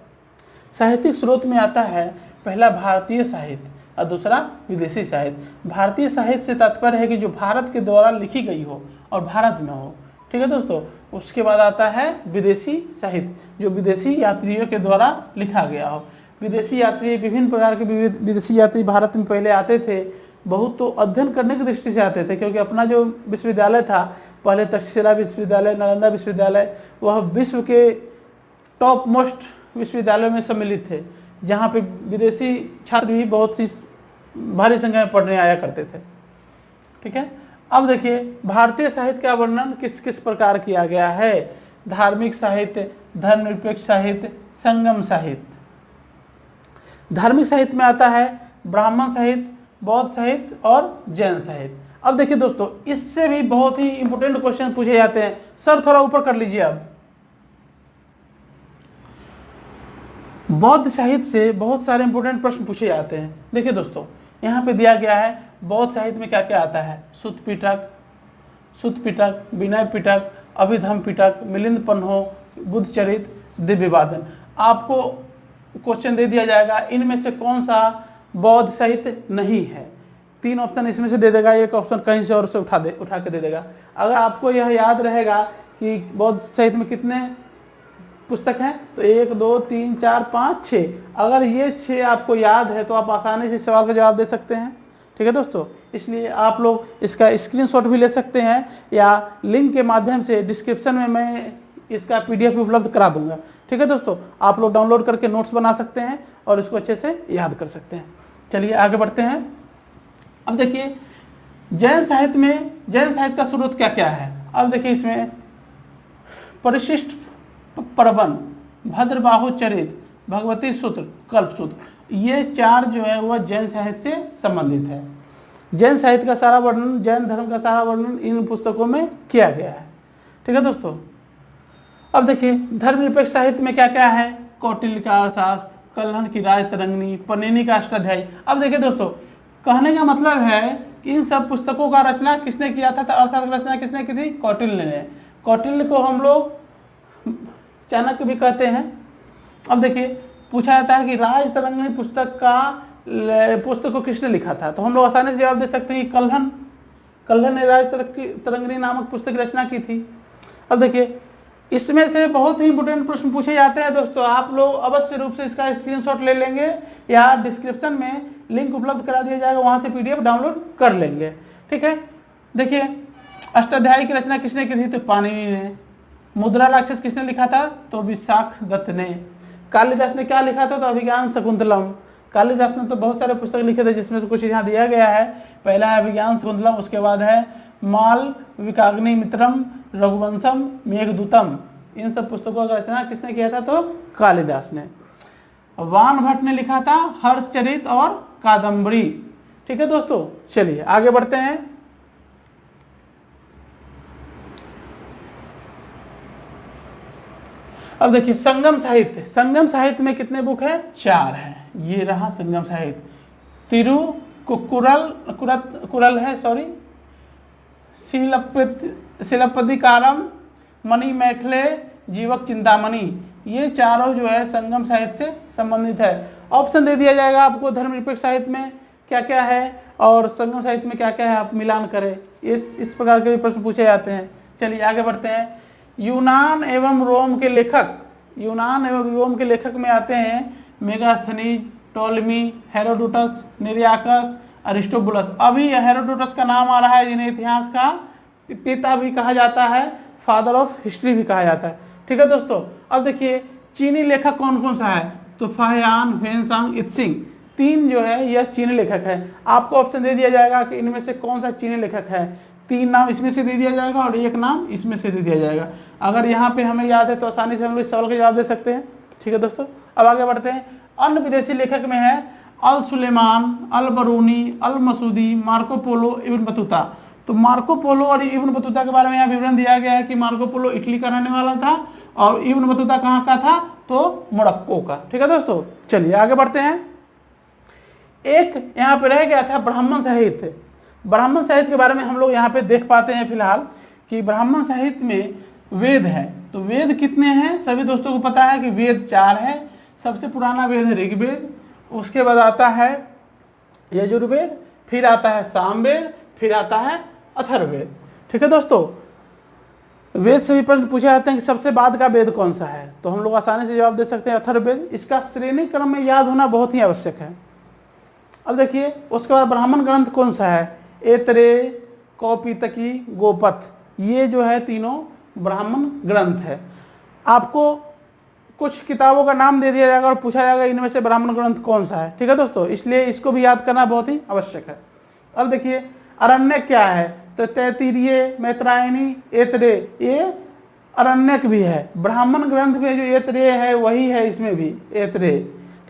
साहित्यिक स्रोत में आता है पहला भारतीय साहित्य और दूसरा विदेशी साहित्य। भारतीय साहित्य से तात्पर्य है कि जो भारत के द्वारा लिखी गई हो और भारत में हो, ठीक है दोस्तों। उसके बाद आता है विदेशी साहित्य, जो विदेशी यात्रियों के द्वारा लिखा गया हो। विदेशी यात्री, विभिन्न प्रकार के विदेशी यात्री भारत में पहले आते थे, बहुत तो अध्ययन करने की दृष्टि से आते थे, क्योंकि अपना जो विश्वविद्यालय था, पहले तक्षशिला विश्वविद्यालय, नालंदा विश्वविद्यालय, वह विश्व के टॉप मोस्ट विश्वविद्यालयों में सम्मिलित थे, जहाँ पे विदेशी छात्र भी बहुत सी भारी संख्या में पढ़ने आया करते थे। ठीक है, अब देखिए भारतीय साहित्य का वर्णन किस किस प्रकार किया गया है। धार्मिक साहित्य, धर्मनिरपेक्ष साहित्य, संगम साहित्य। धार्मिक साहित्य में आता है ब्राह्मण साहित्य, बौद्ध साहित्य और जैन साहित्य। अब देखिए दोस्तों, इससे भी बहुत ही इंपोर्टेंट क्वेश्चन पूछे जाते हैं। सर थोड़ा ऊपर कर लीजिए। अब बौद्ध साहित्य से बहुत सारे इंपोर्टेंट प्रश्न पूछे जाते हैं। देखिए दोस्तों, यहाँ पे दिया गया है बौद्ध साहित्य में क्या क्या आता है। सुत्त पिटक, विनय पिटक, अभिधम पिटक, मिलिंद पन्हो, बुद्ध चरित, दिव्य वादन। आपको क्वेश्चन दे दिया जाएगा इनमें से कौन सा बौद्ध साहित्य नहीं है। 3 ऑप्शन इसमें से दे देगा, एक ऑप्शन कहीं से और से उठा के दे देगा। अगर आपको यह याद रहेगा कि बौद्ध साहित्य में कितने पुस्तक हैं, तो 1 2 3 4 5 6, अगर ये 6 आपको याद है तो आप आसानी से सवाल का जवाब दे सकते हैं। ठीक है दोस्तों, इसलिए आप लोग इसका स्क्रीनशॉट भी ले सकते हैं, या लिंक के माध्यम से डिस्क्रिप्शन में मैं इसका PDF उपलब्ध करा दूंगा। ठीक है दोस्तों, आप लोग डाउनलोड करके नोट्स बना सकते हैं और इसको अच्छे से याद कर सकते हैं। चलिए आगे बढ़ते हैं। अब देखिए जैन साहित्य में, जैन साहित्य का स्रोत क्या क्या है। अब देखिए इसमें परिशिष्ट प्रबंध, भद्रबाहु चरित, भगवती सूत्र, कल्प सूत्र, ये 4 जो है वह जैन साहित्य से संबंधित है। जैन साहित्य का सारा वर्णन, जैन धर्म का सारा वर्णन इन पुस्तकों में किया गया है। ठीक है दोस्तों, अब देखिए धर्मनिरपेक्ष साहित्य में क्या क्या है। कौटिल्य का अर्थशास्त्र, कल्हण की राय तरंगिणी, पन्निनी का अष्टाध्यायी। अब देखिए दोस्तों, कहने का मतलब है कि इन सब पुस्तकों का रचना किसने किया था, अर्थशास्त्र की रचना किसने की थी, कौटिल्य ने। कौटिल्य को हम लोग चाणक्य भी कहते हैं। अब देखिए पूछा जाता है कि राज तरंगिणी पुस्तक को किसने लिखा था, तो हम लोग आसानी से जवाब दे सकते हैं कि कल्हण ने राज तरंगिणी नामक पुस्तक की रचना की थी। अब देखिए इसमें से बहुत ही इंपोर्टेंट प्रश्न पूछे जाते हैं दोस्तों, आप लोग अवश्य रूप से इसका स्क्रीनशॉट ले लेंगे, या डिस्क्रिप्शन में लिंक उपलब्ध करा दिया जाएगा, वहां से PDF डाउनलोड कर लेंगे। ठीक है, देखिए अष्टाध्यायी की रचना किसने की थी, तो पाणिनि ने। मुद्रा राक्षस किसने लिखा था, तो विशाख दत्त ने। कालिदास ने क्या लिखा था, तो अभिज्ञान शकुंतलम। कालिदास ने तो बहुत सारे पुस्तक लिखे थे, जिसमें से कुछ यहाँ दिया गया है। पहला है अभिज्ञान शकुंतलम, उसके बाद है माल विकाग्नि मित्रम, रघुवंशम, मेघदूतम। इन सब पुस्तकों का रचना किसने किया था, तो कालिदास ने। वान भट्ट ने लिखा था हर्षचरित और कादम्बरी। ठीक है दोस्तों, चलिए आगे बढ़ते हैं। अब देखिए संगम साहित्य। संगम साहित्य में कितने बुक है, 4 है। ये रहा संगम साहित्य। कुरल है, सॉरी, शिलपदिकारम, मणि मैखले, जीवक चिंतामणि, ये चारों जो है संगम साहित्य से संबंधित है। ऑप्शन दे दिया जाएगा आपको, धर्मनिरपेक्ष साहित्य में क्या क्या है और संगम साहित्य में क्या क्या है, आप मिलान करें। इस प्रकार के भी प्रश्न पूछे जाते हैं। चलिए आगे बढ़ते हैं। यूनान एवं रोम के लेखक में आते हैं मेगास्थनीज, टोलेमी, हेरोडोटस, निरियाकस, अरिस्टोबुलस। अभी हेरोडोटस का नाम आ रहा है, जिन्हें इतिहास का पिता भी कहा जाता है, फादर ऑफ हिस्ट्री भी कहा जाता है। ठीक है दोस्तों, अब देखिए चीनी लेखक कौन कौन सा है, तो फाहियान, ह्वेनसांग, इत्सिंग, 3 जो है यह चीनी लेखक है। आपको ऑप्शन दे दिया जाएगा कि इनमें से कौन सा चीनी लेखक है। 3 नाम इसमें से दे दिया जाएगा और 1 नाम इसमें से दे दिया जाएगा। अगर यहाँ पे हमें याद है तो आसानी से हम लोग इस सवाल का जवाब दे सकते हैं। ठीक है दोस्तों, अब आगे बढ़ते हैं। अन्य विदेशी लेखक में है अल सुलेमान, अल बरूनी, अल Masoodi, Marco Polo, Ibn Battuta. तो मार्को पोलो और इब्न बतूता के बारे में यहाँ विवरण दिया गया है कि मार्को पोलो इटली का रहने वाला था और इब्न बतूता कहाँ का था, तो मोरक्को का। ठीक है दोस्तों, चलिए आगे बढ़ते हैं। एक यहाँ पे रह गया था ब्राह्मण साहित्य। ब्राह्मण साहित्य के बारे में हम लोग यहाँ पे देख पाते हैं फिलहाल कि ब्राह्मण साहित्य में वेद है। तो वेद कितने हैं, सभी दोस्तों को पता है कि वेद 4 है। सबसे पुराना वेद है ऋग्वेद, उसके बाद आता है यजुर्वेद, फिर आता है सामवेद, फिर आता है अथर्ववेद। ठीक है दोस्तों, वेद से भी प्रश्न पूछे जाते हैं कि सबसे बाद का वेद कौन सा है, तो हम लोग आसानी से जवाब दे सकते हैं अथर्ववेद। इसका श्रेणी क्रम में याद होना बहुत ही आवश्यक है। अब देखिए उसके बाद ब्राह्मण ग्रंथ कौन सा है, ऐतरेय, कौपितकी, गोपथ, ये जो है तीनों ब्राह्मण ग्रंथ है। आपको कुछ किताबों का नाम दे दिया जाएगा और पूछा जाएगा इनमें से ब्राह्मण ग्रंथ कौन सा है। ठीक है दोस्तों, इसलिए इसको भी याद करना बहुत ही आवश्यक है। अब देखिए अरण्यक क्या है, तो तैत्तिरीय, मैत्रायणी, ऐतरेय, ये अरण्यक भी है। ब्राह्मण ग्रंथ में जो ऐतरेय है वही है इसमें भी ऐतरेय।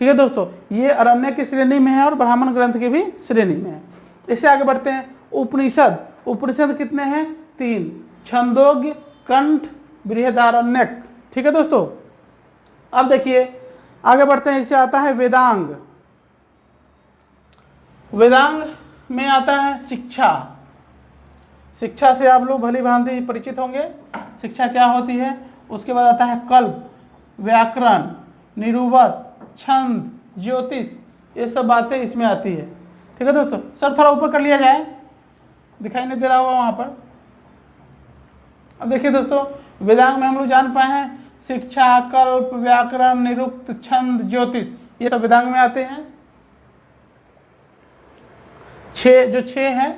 ठीक है दोस्तों, ये अरण्यक की श्रेणी में है और ब्राह्मण ग्रंथ की भी श्रेणी में है। इससे आगे बढ़ते हैं। उपनिषद, उपनिषद कितने हैं, 3, छंदोग्य, कंठ, बृहदारण्यक। ठीक है दोस्तों, अब देखिए आगे बढ़ते हैं। इससे आता है वेदांग। वेदांग में आता है शिक्षा। शिक्षा से आप लोग भली भांति परिचित होंगे, शिक्षा क्या होती है। उसके बाद आता है कल्प, व्याकरण, निरूपण, छंद, ज्योतिष, ये सब बातें इसमें आती है। ठीक है दोस्तों, सर थोड़ा ऊपर कर लिया जाए, दिखाई नहीं दे रहा होगा वहां पर। अब देखिए दोस्तों, वेदांग में हम लोग जान पाए हैं शिक्षा, कल्प, व्याकरण, निरुक्त, छंद, ज्योतिष, ये सब वेदांग में आते हैं। 6 है,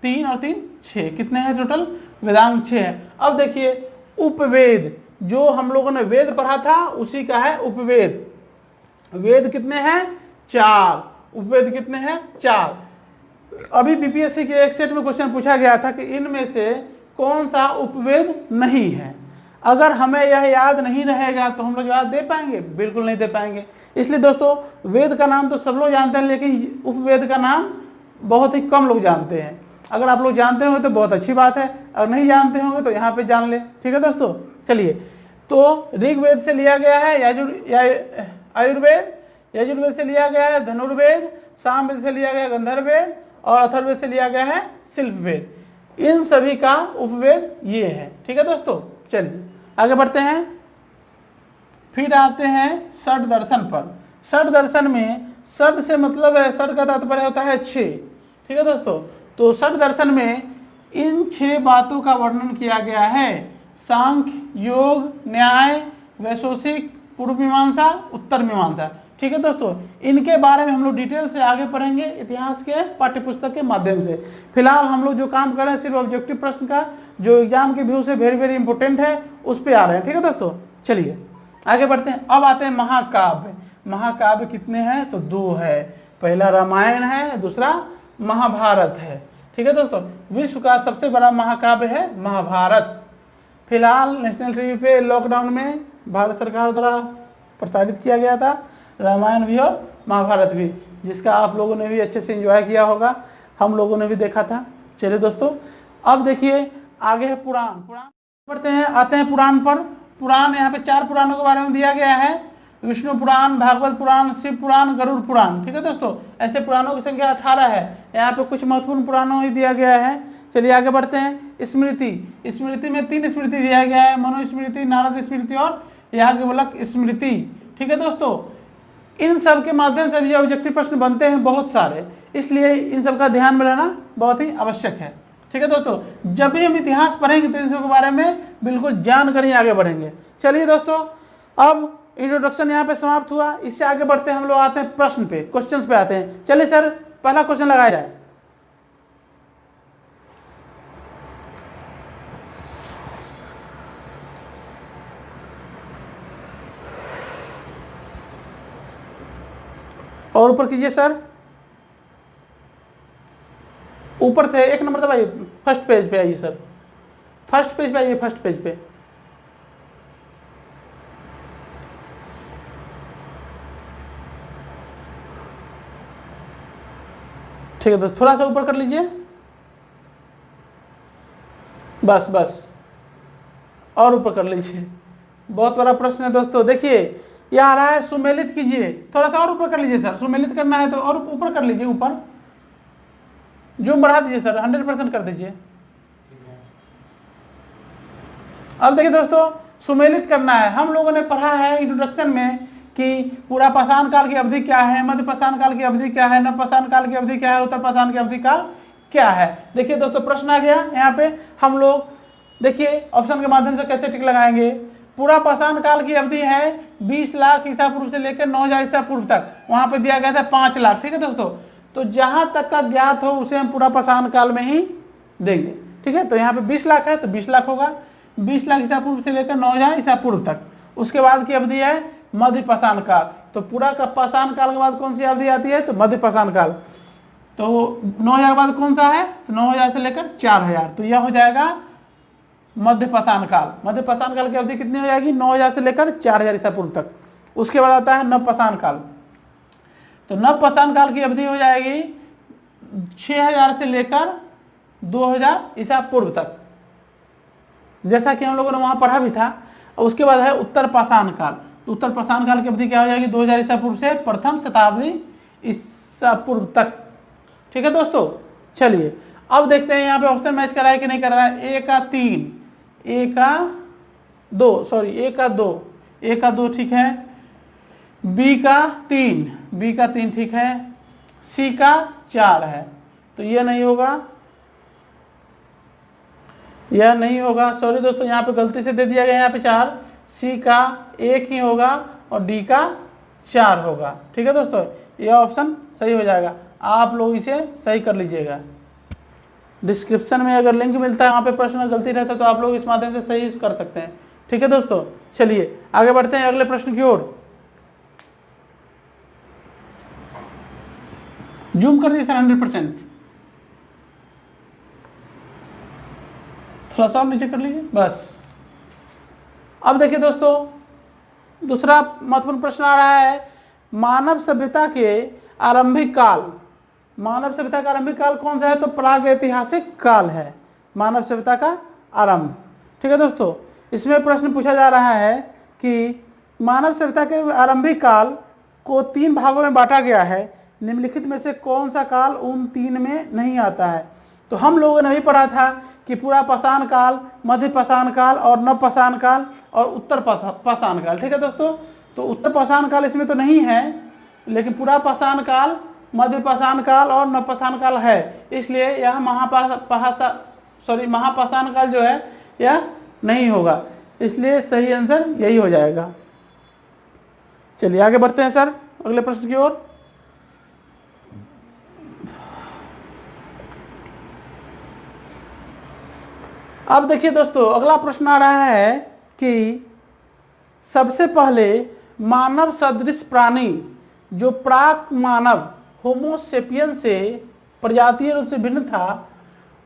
3 और 3 6, कितने हैं टोटल, वेदांग 6 है। अब देखिए उपवेद, जो हम लोगों ने वेद पढ़ा था उसी का है उपवेद। वेद कितने हैं, 4। उपवेद कितने हैं, 4। अभी बीपीएससी के एक सेट में क्वेश्चन पूछा गया था कि इनमें से कौन सा उपवेद नहीं है। अगर हमें यह याद नहीं रहेगा तो हम लोग याद दे पाएंगे, बिल्कुल नहीं दे पाएंगे। इसलिए दोस्तों वेद का नाम तो सब लोग जानते हैं, लेकिन उपवेद का नाम बहुत ही कम लोग जानते हैं। अगर आप लोग जानते होंगे तो बहुत अच्छी बात है, अगर नहीं जानते होंगे तो यहाँ पे जान ले। ठीक है दोस्तों, चलिए, तो ऋग्वेद से लिया गया है आयुर्वेद, यजुर्वेद से लिया गया है धनुर्वेद, सामवेद से लिया गया है गंधर्ववेद और अथर्ववेद से लिया गया है शिल्पवेद। इन सभी का उपवेद ये है। ठीक है दोस्तों, चलिए आगे बढ़ते हैं। फिर आते हैं षड दर्शन पर। षड दर्शन में षड से मतलब है, षड का तात्पर्य होता है 6। ठीक है दोस्तों, तो षड दर्शन में इन 6 बातों का वर्णन किया गया है। सांख्य, योग, न्याय, वैशेषिक, पूर्व मीमांसा, उत्तर मीमांसा। ठीक है दोस्तों, इनके बारे में हम लोग डिटेल से आगे पढ़ेंगे इतिहास के पाठ्यपुस्तक के माध्यम से। फिलहाल हम लोग जो काम कर रहे हैं सिर्फ ऑब्जेक्टिव प्रश्न का, जो एग्जाम के व्यू से वेरी वेरी इंपॉर्टेंट है, उस पे आ रहे हैं। ठीक है दोस्तों, चलिए आगे बढ़ते हैं। अब आते हैं महाकाव्य। महाकाव्य कितने हैं, तो 2 है। पहला रामायण है, दूसरा महाभारत है। ठीक है दोस्तों, विश्व का सबसे बड़ा महाकाव्य है महाभारत। फिलहाल नेशनल टीवी पे लॉकडाउन में भारत सरकार द्वारा प्रसारित किया गया था, रामायण भी और महाभारत भी, जिसका आप लोगों ने भी अच्छे से एंजॉय किया होगा, हम लोगों ने भी देखा था। चलिए दोस्तों, अब देखिए आगे है पुराण। पुराण पढ़ते हैं, आते हैं पुराण पर। पुराण, यहाँ पे 4 पुराणों के बारे में दिया गया है। विष्णु पुराण, भागवत पुराण, शिव पुराण, गरुड़ पुराण। ठीक है दोस्तों, ऐसे पुराणों की संख्या 18 है। यहाँ पे कुछ महत्वपूर्ण पुराणों ही दिया गया है। चलिए आगे बढ़ते हैं। स्मृति, स्मृति में 3 स्मृति दिया गया है, मनुस्मृति, नारद स्मृति और याज्ञवल्क्य स्मृति। ठीक है दोस्तों, इन सब के माध्यम से भी ऑब्जेक्टिव प्रश्न बनते हैं बहुत सारे, इसलिए इन सब का ध्यान में रहना बहुत ही आवश्यक है। ठीक है दोस्तों, जब भी हम इतिहास पढ़ेंगे तो इन सब के बारे में बिल्कुल जानकर ही आगे बढ़ेंगे। चलिए दोस्तों, अब इंट्रोडक्शन यहाँ पे समाप्त हुआ। इससे आगे बढ़ते हैं, हम लोग आते हैं प्रश्न पे, क्वेश्चंस पे आते हैं। चलिए सर, पहला क्वेश्चन लगाया जाए। और ऊपर कीजिए सर, ऊपर से 1 नंबर दबाइए, फर्स्ट पेज पे आइए सर, फर्स्ट पेज पे आइए, फर्स्ट पेज पे। ठीक है दोस्तों, थोड़ा सा ऊपर कर लीजिए। बस बस, और ऊपर कर लीजिए। बहुत बड़ा प्रश्न है दोस्तों। देखिए ये आ रहा है सुमेलित कीजिए, थोड़ा सा और ऊपर कर लीजिए सर, सुमेलित करना है तो और ऊपर कर लीजिए, ऊपर जूम बढ़ा दीजिए सर, 100% कर दीजिए। अब देखिए दोस्तों, सुमेलित करना है। हम लोगों ने पढ़ा है इंट्रोडक्शन में कि पूरा पाषाण काल की अवधि क्या है, मध्य पाषाण काल की अवधि क्या है, नव पाषाण काल की अवधि क्या है, उत्तर पाषाण की अवधि काल क्या है। देखिए दोस्तों प्रश्न आ गया यहाँ पे। हम लोग देखिए ऑप्शन के माध्यम से कैसे टिक लगाएंगे। पूरा पाषाण काल की अवधि है 20 लाख ईसा पूर्व से लेकर 9000 ईसा पूर्व तक। वहां पे दिया गया था 5 लाख। ठीक है दोस्तों, तो जहां तक का ज्ञात हो उसे हम पूरा पाषाण काल में ही देंगे। ठीक है, तो यहाँ पे 20 लाख है तो 20 लाख होगा, 20 लाख ईसा पूर्व से लेकर 9000 ईसा पूर्व तक। उसके बाद की अवधि है मध्य पाषाण काल। तो पूरा का पाषाण काल के बाद कौन सी अवधि आती है, तो मध्य पाषाण काल। तो 9000 बाद कौन सा है, तो 9000 से लेकर 4000, तो यह हो जाएगा मध्य पाषाण काल। मध्य पाषाण काल की अवधि कितनी हो जाएगी, 9000 से लेकर 4000 ईसा पूर्व तक। उसके बाद आता है नव पाषाण काल। तो नव पाषाण काल की अवधि हो जाएगी 6000 से लेकर 2000 ईसा पूर्व तक, जैसा कि हम लोगों ने वहां पढ़ा भी था। और उसके बाद है उत्तर पाषाण काल। तो उत्तर पाषाण काल की अवधि क्या हो जाएगी, 2000 ईसा पूर्व से प्रथम शताब्दी ईसा पूर्व तक। ठीक है दोस्तों, चलिए अब देखते हैं यहाँ पे ऑप्शन मैच कर रहा है कि नहीं कर रहा है। ए का 3, ए का 2, सॉरी ए का 2, ए का 2 ठीक है, बी का 3, बी का 3 ठीक है, सी का 4 है, तो ये नहीं होगा, यह नहीं होगा। सॉरी दोस्तों, यहाँ पे गलती से दे दिया गया यहाँ पे 4, सी का 1 ही होगा और डी का 4 होगा। ठीक है दोस्तों, यह ऑप्शन सही हो जाएगा। आप लोग इसे सही कर लीजिएगा। डिस्क्रिप्शन में अगर लिंक मिलता है वहाँ पे प्रश्न गलती रहता है तो आप लोग इस माध्यम से सही कर सकते हैं। ठीक है दोस्तों, चलिए आगे बढ़ते हैं अगले प्रश्न की ओर। जूम कर दीजिए सर 100%, थोड़ा सा और नीचे कर लीजिए बस। अब देखिए दोस्तों, दूसरा महत्वपूर्ण प्रश्न आ रहा है मानव सभ्यता के आरंभिक काल। मानव सभ्यता का आरंभिक काल कौन सा है, तो प्रागैतिहासिक काल है मानव सभ्यता का आरंभ। ठीक है दोस्तों, इसमें प्रश्न पूछा जा रहा है कि मानव सभ्यता के आरंभिक काल को 3 भागों में बांटा गया है, निम्नलिखित में से कौन सा काल उन 3 में नहीं आता है। तो हम लोगों ने भी पढ़ा था कि पूरा पाषाण काल, मध्य पाषाण काल और नव पाषाण काल और उत्तर पाषाण काल। ठीक है दोस्तों, तो उत्तर पाषाण काल इसमें तो नहीं है, लेकिन पूरा पाषाण काल, मध्य पाषाण काल और नव पाषाण काल है, इसलिए यह महापाषाण काल जो है यह नहीं होगा, इसलिए सही आंसर यही हो जाएगा। चलिए आगे बढ़ते हैं सर अगले प्रश्न की ओर। अब देखिए दोस्तों, अगला प्रश्न आ रहा है कि सबसे पहले मानव सदृश प्राणी जो प्राक मानव होमोसेपियन से प्रजातीय रूप से भिन्न था,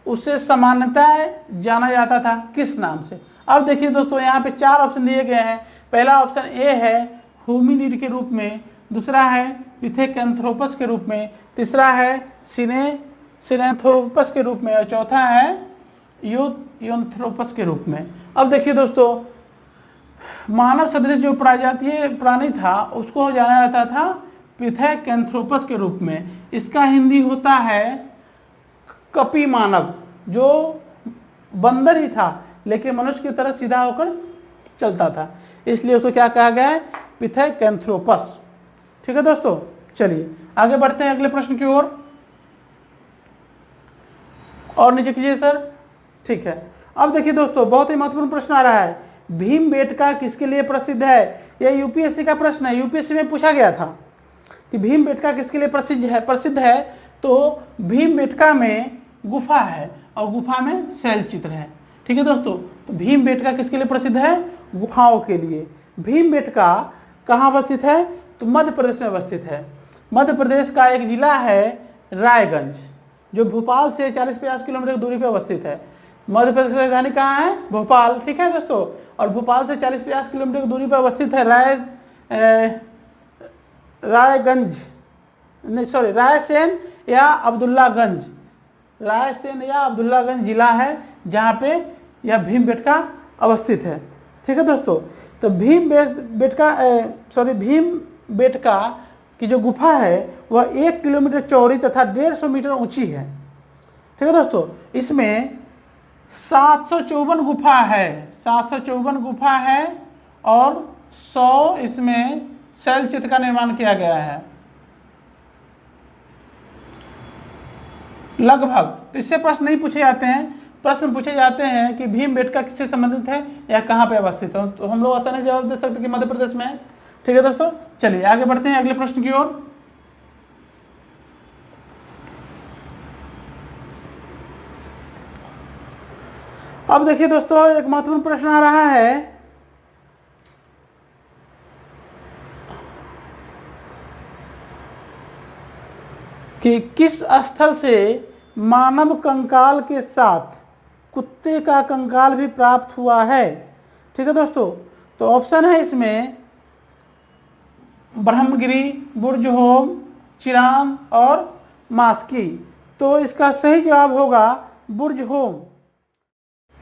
उसे सामान्यतः जाना जाता था किस नाम से। अब देखिए दोस्तों, यहाँ पे 4 ऑप्शन दिए गए हैं। पहला ऑप्शन ए है होमिनिड के रूप में, दूसरा है पिथेकैंथ्रोपस के रूप में, तीसरा है सिनेंथ्रोपस के रूप में और चौथा है यूथ्रोपस के रूप में। अब देखिए दोस्तों, मानव सदृश जो प्रजातीय प्राणी था उसको जाना जाता था पिथेकैंथ्रोपस के रूप में। इसका हिंदी होता है कपी मानव, जो बंदर ही था लेकिन मनुष्य की तरह सीधा होकर चलता था, इसलिए उसको क्या कहा गया है, पिथेकैंथ्रोपस। ठीक है दोस्तों, चलिए आगे बढ़ते हैं अगले प्रश्न की ओर। और नीचे कीजिए सर। ठीक है, अब देखिए दोस्तों, बहुत ही महत्वपूर्ण प्रश्न आ रहा है, भीमबेटका किसके लिए प्रसिद्ध है। यह यूपीएससी का प्रश्न है, यूपीएससी में पूछा गया था कि भीमबेटका किसके लिए प्रसिद्ध है। तो भीमबेटका में गुफा है और गुफा में शैल चित्र है। ठीक है दोस्तों, तो भीमबेटका किसके लिए प्रसिद्ध है, गुफाओं के लिए। भीमबेटका कहाँ अवस्थित है, तो मध्य प्रदेश में अवस्थित है। मध्य प्रदेश का एक जिला है रायगंज, जो भोपाल से 40-50 किलोमीटर की दूरी पर अवस्थित है। मध्य प्रदेश की राजधानी कहाँ है, भोपाल। ठीक है दोस्तों, और भोपाल से 40-50 किलोमीटर की दूरी पर अवस्थित है रायसेन या अब्दुल्लागंज। रायसेन या अब्दुल्लागंज जिला है, जहाँ पे यह भीमबेटका अवस्थित है। ठीक है दोस्तों, तो भीमबेटका की जो गुफा है वह 1 किलोमीटर चौड़ी तथा 150 मीटर ऊंची है। ठीक है दोस्तों, इसमें 754 गुफा है, 754 गुफा है और 100 इसमें शैल चित्र का निर्माण किया गया है लगभग। तो इससे प्रश्न नहीं पूछे जाते हैं, प्रश्न पूछे जाते हैं कि भीमबेटका किससे संबंधित है या कहाँ पे अवस्थित है। तो हम लोग आसानी से जवाब दे सकते हैं कि मध्य प्रदेश में है। ठीक है दोस्तों, चलिए आगे बढ़ते हैं अगले प्रश्न की ओर। अब देखिए दोस्तों, एक महत्वपूर्ण प्रश्न आ रहा है कि किस स्थल से मानव कंकाल के साथ कुत्ते का कंकाल भी प्राप्त हुआ है। ठीक है दोस्तों, तो ऑप्शन है इसमें ब्रह्मगिरी, बुर्जहोम, चिरांद और मास्की। तो इसका सही जवाब होगा बुर्जहोम।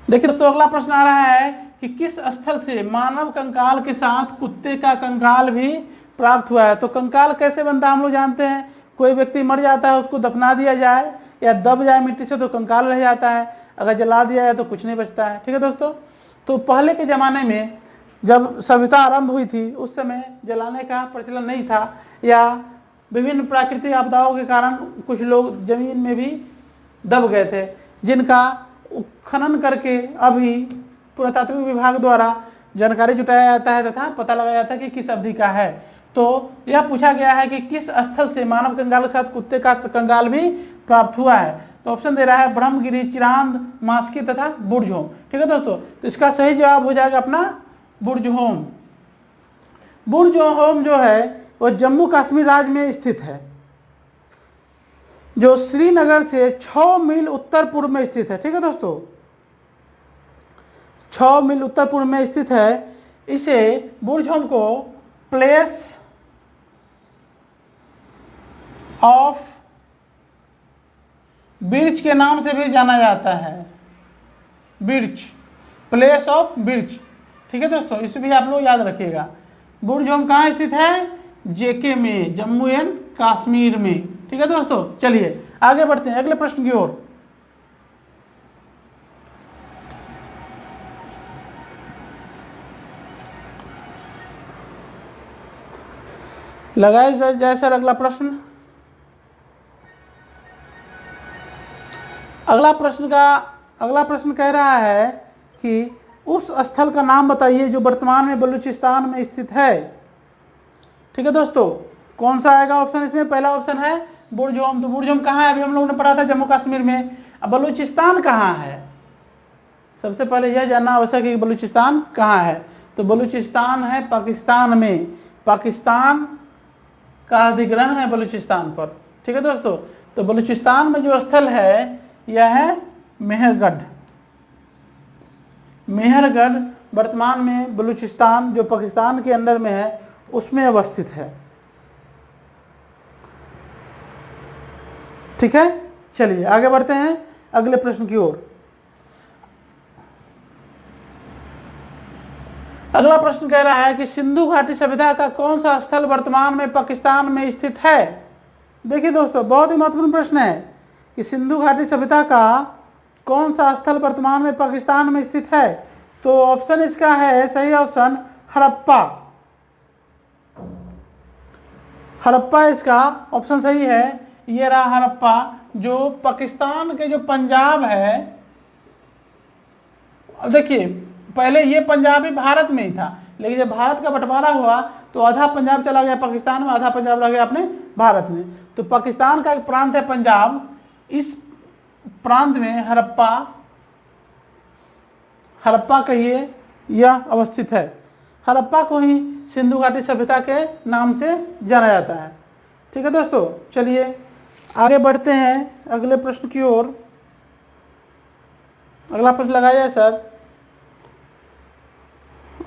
देखिए दोस्तों, अगला प्रश्न आ रहा है कि किस स्थल से मानव कंकाल के साथ कुत्ते का कंकाल भी प्राप्त हुआ है। तो कंकाल कैसे बनता है हम लोग जानते हैं, कोई व्यक्ति मर जाता है उसको दफना दिया जाए या दब जाए मिट्टी से तो कंकाल रह जाता है, अगर जला दिया जाए तो कुछ नहीं बचता है। ठीक है दोस्तों, तो पहले के ज़माने में जब सभ्यता आरंभ हुई थी उस समय जलाने का प्रचलन नहीं था, या विभिन्न प्राकृतिक आपदाओं के कारण कुछ लोग जमीन में भी दब गए थे, जिनका खनन करके अभी पुरातात्विक विभाग द्वारा जानकारी जुटाया जाता है तथा पता लगाया जाता है कि किस अवधि का है। तो यह पूछा गया है कि किस स्थल से मानव कंकाल के साथ कुत्ते का कंकाल भी प्राप्त हुआ है। तो ऑप्शन दे रहा है ब्रह्मगिरी, चिरांद, मास्की तथा बुर्जहोम। ठीक है दोस्तों, तो इसका सही जवाब हो जाएगा अपना बुर्जहोम। बुर्जहोम जो है वह जम्मू कश्मीर राज्य में स्थित है, जो श्रीनगर से 6 मील उत्तर पूर्व में स्थित है। ठीक है दोस्तों, 6 मील उत्तर पूर्व में स्थित है। इसे बुर्जहोम को प्लेस ऑफ बिर्च के नाम से भी जाना जाता है, बिर्च, प्लेस ऑफ बिर्च। ठीक है दोस्तों, इसे भी आप लोग याद रखिएगा। बुर्जहोम कहाँ स्थित है, जेके में, जम्मू एंड कश्मीर में। ठीक है दोस्तों, चलिए आगे बढ़ते हैं अगले प्रश्न की ओर। लगाए जाए सर अगला प्रश्न। अगला प्रश्न कह रहा है कि उस स्थल का नाम बताइए जो वर्तमान में बलूचिस्तान में स्थित है। ठीक है दोस्तों, कौन सा आएगा ऑप्शन इसमें, पहला ऑप्शन है बुर्जहोम। तो बुर्जहोम कहाँ है, अभी हम लोगों ने पढ़ा था जम्मू कश्मीर में। अब बलूचिस्तान कहाँ है, सबसे पहले यह जानना आवश्यक है कि बलूचिस्तान कहाँ है। तो बलूचिस्तान है पाकिस्तान में, पाकिस्तान का अधिग्रहण है बलूचिस्तान पर। ठीक है दोस्तों, तो बलूचिस्तान में जो स्थल है यह है मेहरगढ़। मेहरगढ़ वर्तमान में बलूचिस्तान जो पाकिस्तान के अंदर में है उसमें अवस्थित है। ठीक है, चलिए आगे बढ़ते हैं अगले प्रश्न की ओर। अगला प्रश्न कह रहा है कि सिंधु घाटी सभ्यता का कौन सा स्थल वर्तमान में पाकिस्तान में स्थित है। देखिए दोस्तों, बहुत ही महत्वपूर्ण प्रश्न है कि सिंधु घाटी सभ्यता का कौन सा स्थल वर्तमान में पाकिस्तान में स्थित है। तो ऑप्शन इसका है, सही ऑप्शन हड़प्पा। हड़प्पा इसका ऑप्शन सही है। ये रहा हड़प्पा, जो पाकिस्तान के जो पंजाब है। अब देखिए, पहले ये पंजाब भी भारत में ही था, लेकिन जब भारत का बंटवारा हुआ तो आधा पंजाब चला गया पाकिस्तान में, आधा पंजाब रह गया अपने भारत में। तो पाकिस्तान का एक प्रांत है पंजाब, इस प्रांत में हड़प्पा कहिए यह अवस्थित है। हड़प्पा को ही सिंधु घाटी सभ्यता के नाम से जाना जाता है। ठीक है दोस्तों, चलिए आगे बढ़ते हैं अगले प्रश्न की ओर। अगला प्रश्न लगाया जाए सर।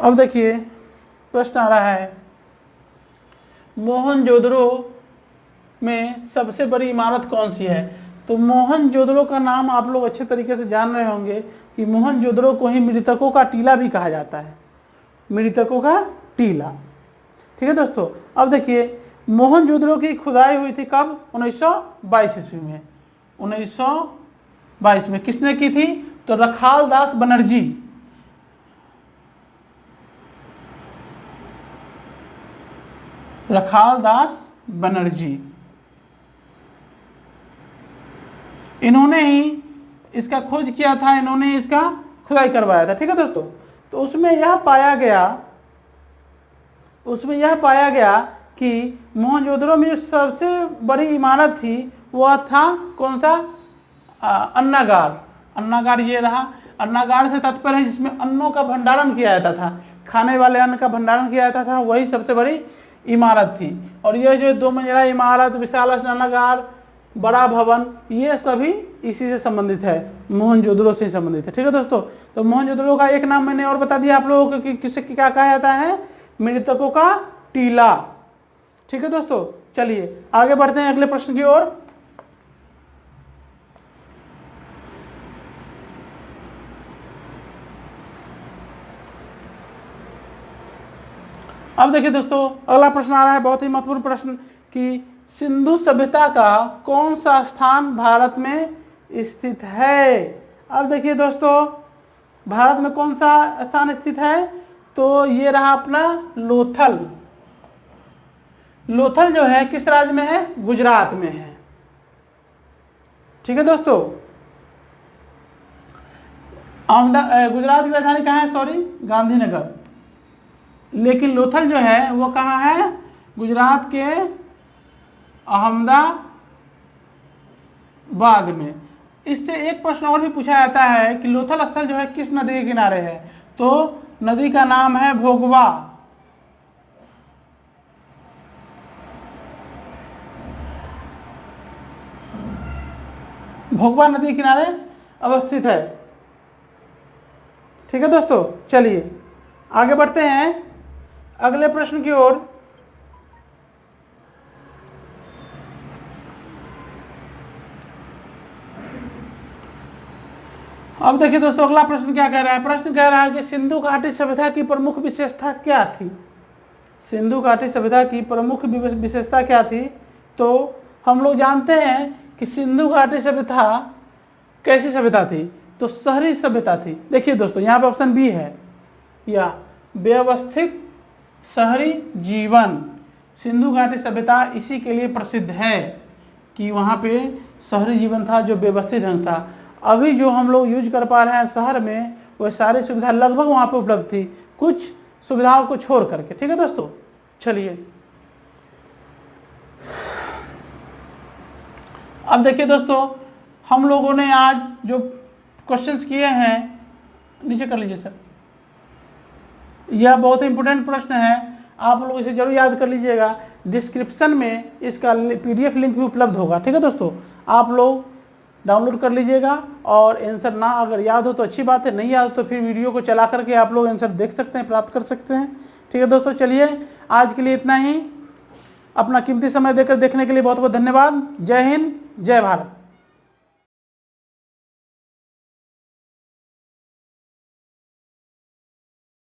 अब देखिए प्रश्न आ रहा है, मोहनजोदड़ो में सबसे बड़ी इमारत कौन सी है। तो मोहनजोदड़ो का नाम आप लोग अच्छे तरीके से जान रहे होंगे कि मोहनजोदड़ो को ही मृतकों का टीला भी कहा जाता है, मृतकों का टीला। ठीक है दोस्तों, अब देखिए मोहनजोदड़ो की खुदाई हुई थी कब? 1922 ईस्वी में। 1922 में किसने की थी? तो रखाल दास बनर्जी, रखाल दास बनर्जी, इन्होंने ही इसका खोज किया था, इन्होंने इसका खुदाई करवाया था। ठीक है दोस्तों, तो उसमें यह पाया गया कि मोहनजोदड़ो में जो सबसे बड़ी इमारत थी वह था कौन सा? अन्नागार। अन्नागार ये रहा। अन्नागार से तात्पर्य है जिसमें अन्नों का भंडारण किया जाता था, खाने वाले अन्न का भंडारण किया जाता था, वही सबसे बड़ी इमारत थी। और ये जो 2 मंजिला इमारत, विशाल अन्नागार, बड़ा भवन, ये सभी इसी से संबंधित है, मोहनजोदड़ो से संबंधित है। ठीक है दोस्तों, तो मोहनजोदड़ो का एक नाम मैंने और बता दिया आप लोगों को कि किसे क्या कहा जाता है? मृतकों का टीला। ठीक है दोस्तों, चलिए आगे बढ़ते हैं अगले प्रश्न की ओर। अब देखिए दोस्तों, अगला प्रश्न आ रहा है, बहुत ही महत्वपूर्ण प्रश्न कि सिंधु सभ्यता का कौन सा स्थान भारत में स्थित है? अब देखिए दोस्तों, भारत में कौन सा स्थान स्थित है? तो ये रहा अपना लोथल। लोथल जो है किस राज्य में है? गुजरात में है। ठीक है दोस्तों, गुजरात की राजधानी कहाँ है? सॉरी, गांधीनगर। लेकिन लोथल जो है वो कहाँ है? गुजरात के अहमदाबाद में। इससे एक प्रश्न और भी पूछा जाता है कि लोथल स्थल जो है किस नदी के किनारे है? तो नदी का नाम है भोगवा। भोगवा नदी के किनारे अवस्थित है। ठीक है दोस्तों, चलिए आगे बढ़ते हैं अगले प्रश्न की ओर। अब देखिए दोस्तों, अगला प्रश्न क्या कह रहा है? प्रश्न कह रहा है कि सिंधु घाटी सभ्यता की प्रमुख विशेषता क्या थी? सिंधु घाटी सभ्यता की प्रमुख विशेषता क्या थी? तो हम लोग जानते हैं कि सिंधु घाटी सभ्यता कैसी सभ्यता थी? तो शहरी सभ्यता थी। देखिए दोस्तों, यहाँ पे ऑप्शन बी है, या व्यवस्थित शहरी जीवन। सिंधु घाटी सभ्यता इसी के लिए प्रसिद्ध है कि वहाँ पे शहरी जीवन था जो व्यवस्थित ढंग था। अभी जो हम लोग यूज कर पा रहे हैं शहर में, वह सारी सुविधा लगभग वहाँ पे उपलब्ध थी, कुछ सुविधाओं को छोड़ करके। ठीक है दोस्तों, चलिए अब देखिए दोस्तों, हम लोगों ने आज जो क्वेश्चंस किए हैं, नीचे कर लीजिए सर, यह बहुत ही इंपॉर्टेंट प्रश्न है, आप लोग इसे जरूर याद कर लीजिएगा। डिस्क्रिप्शन में इसका PDF लिंक भी उपलब्ध होगा। ठीक है दोस्तों, आप लोग डाउनलोड कर लीजिएगा और आंसर ना अगर याद हो तो अच्छी बात है, नहीं याद हो तो फिर वीडियो को चला करके आप लोग आंसर देख सकते हैं, प्राप्त कर सकते हैं। ठीक है दोस्तों, चलिए आज के लिए इतना ही। अपना कीमती समय देकर देखने के लिए बहुत बहुत धन्यवाद। जय हिंद, जय भारत।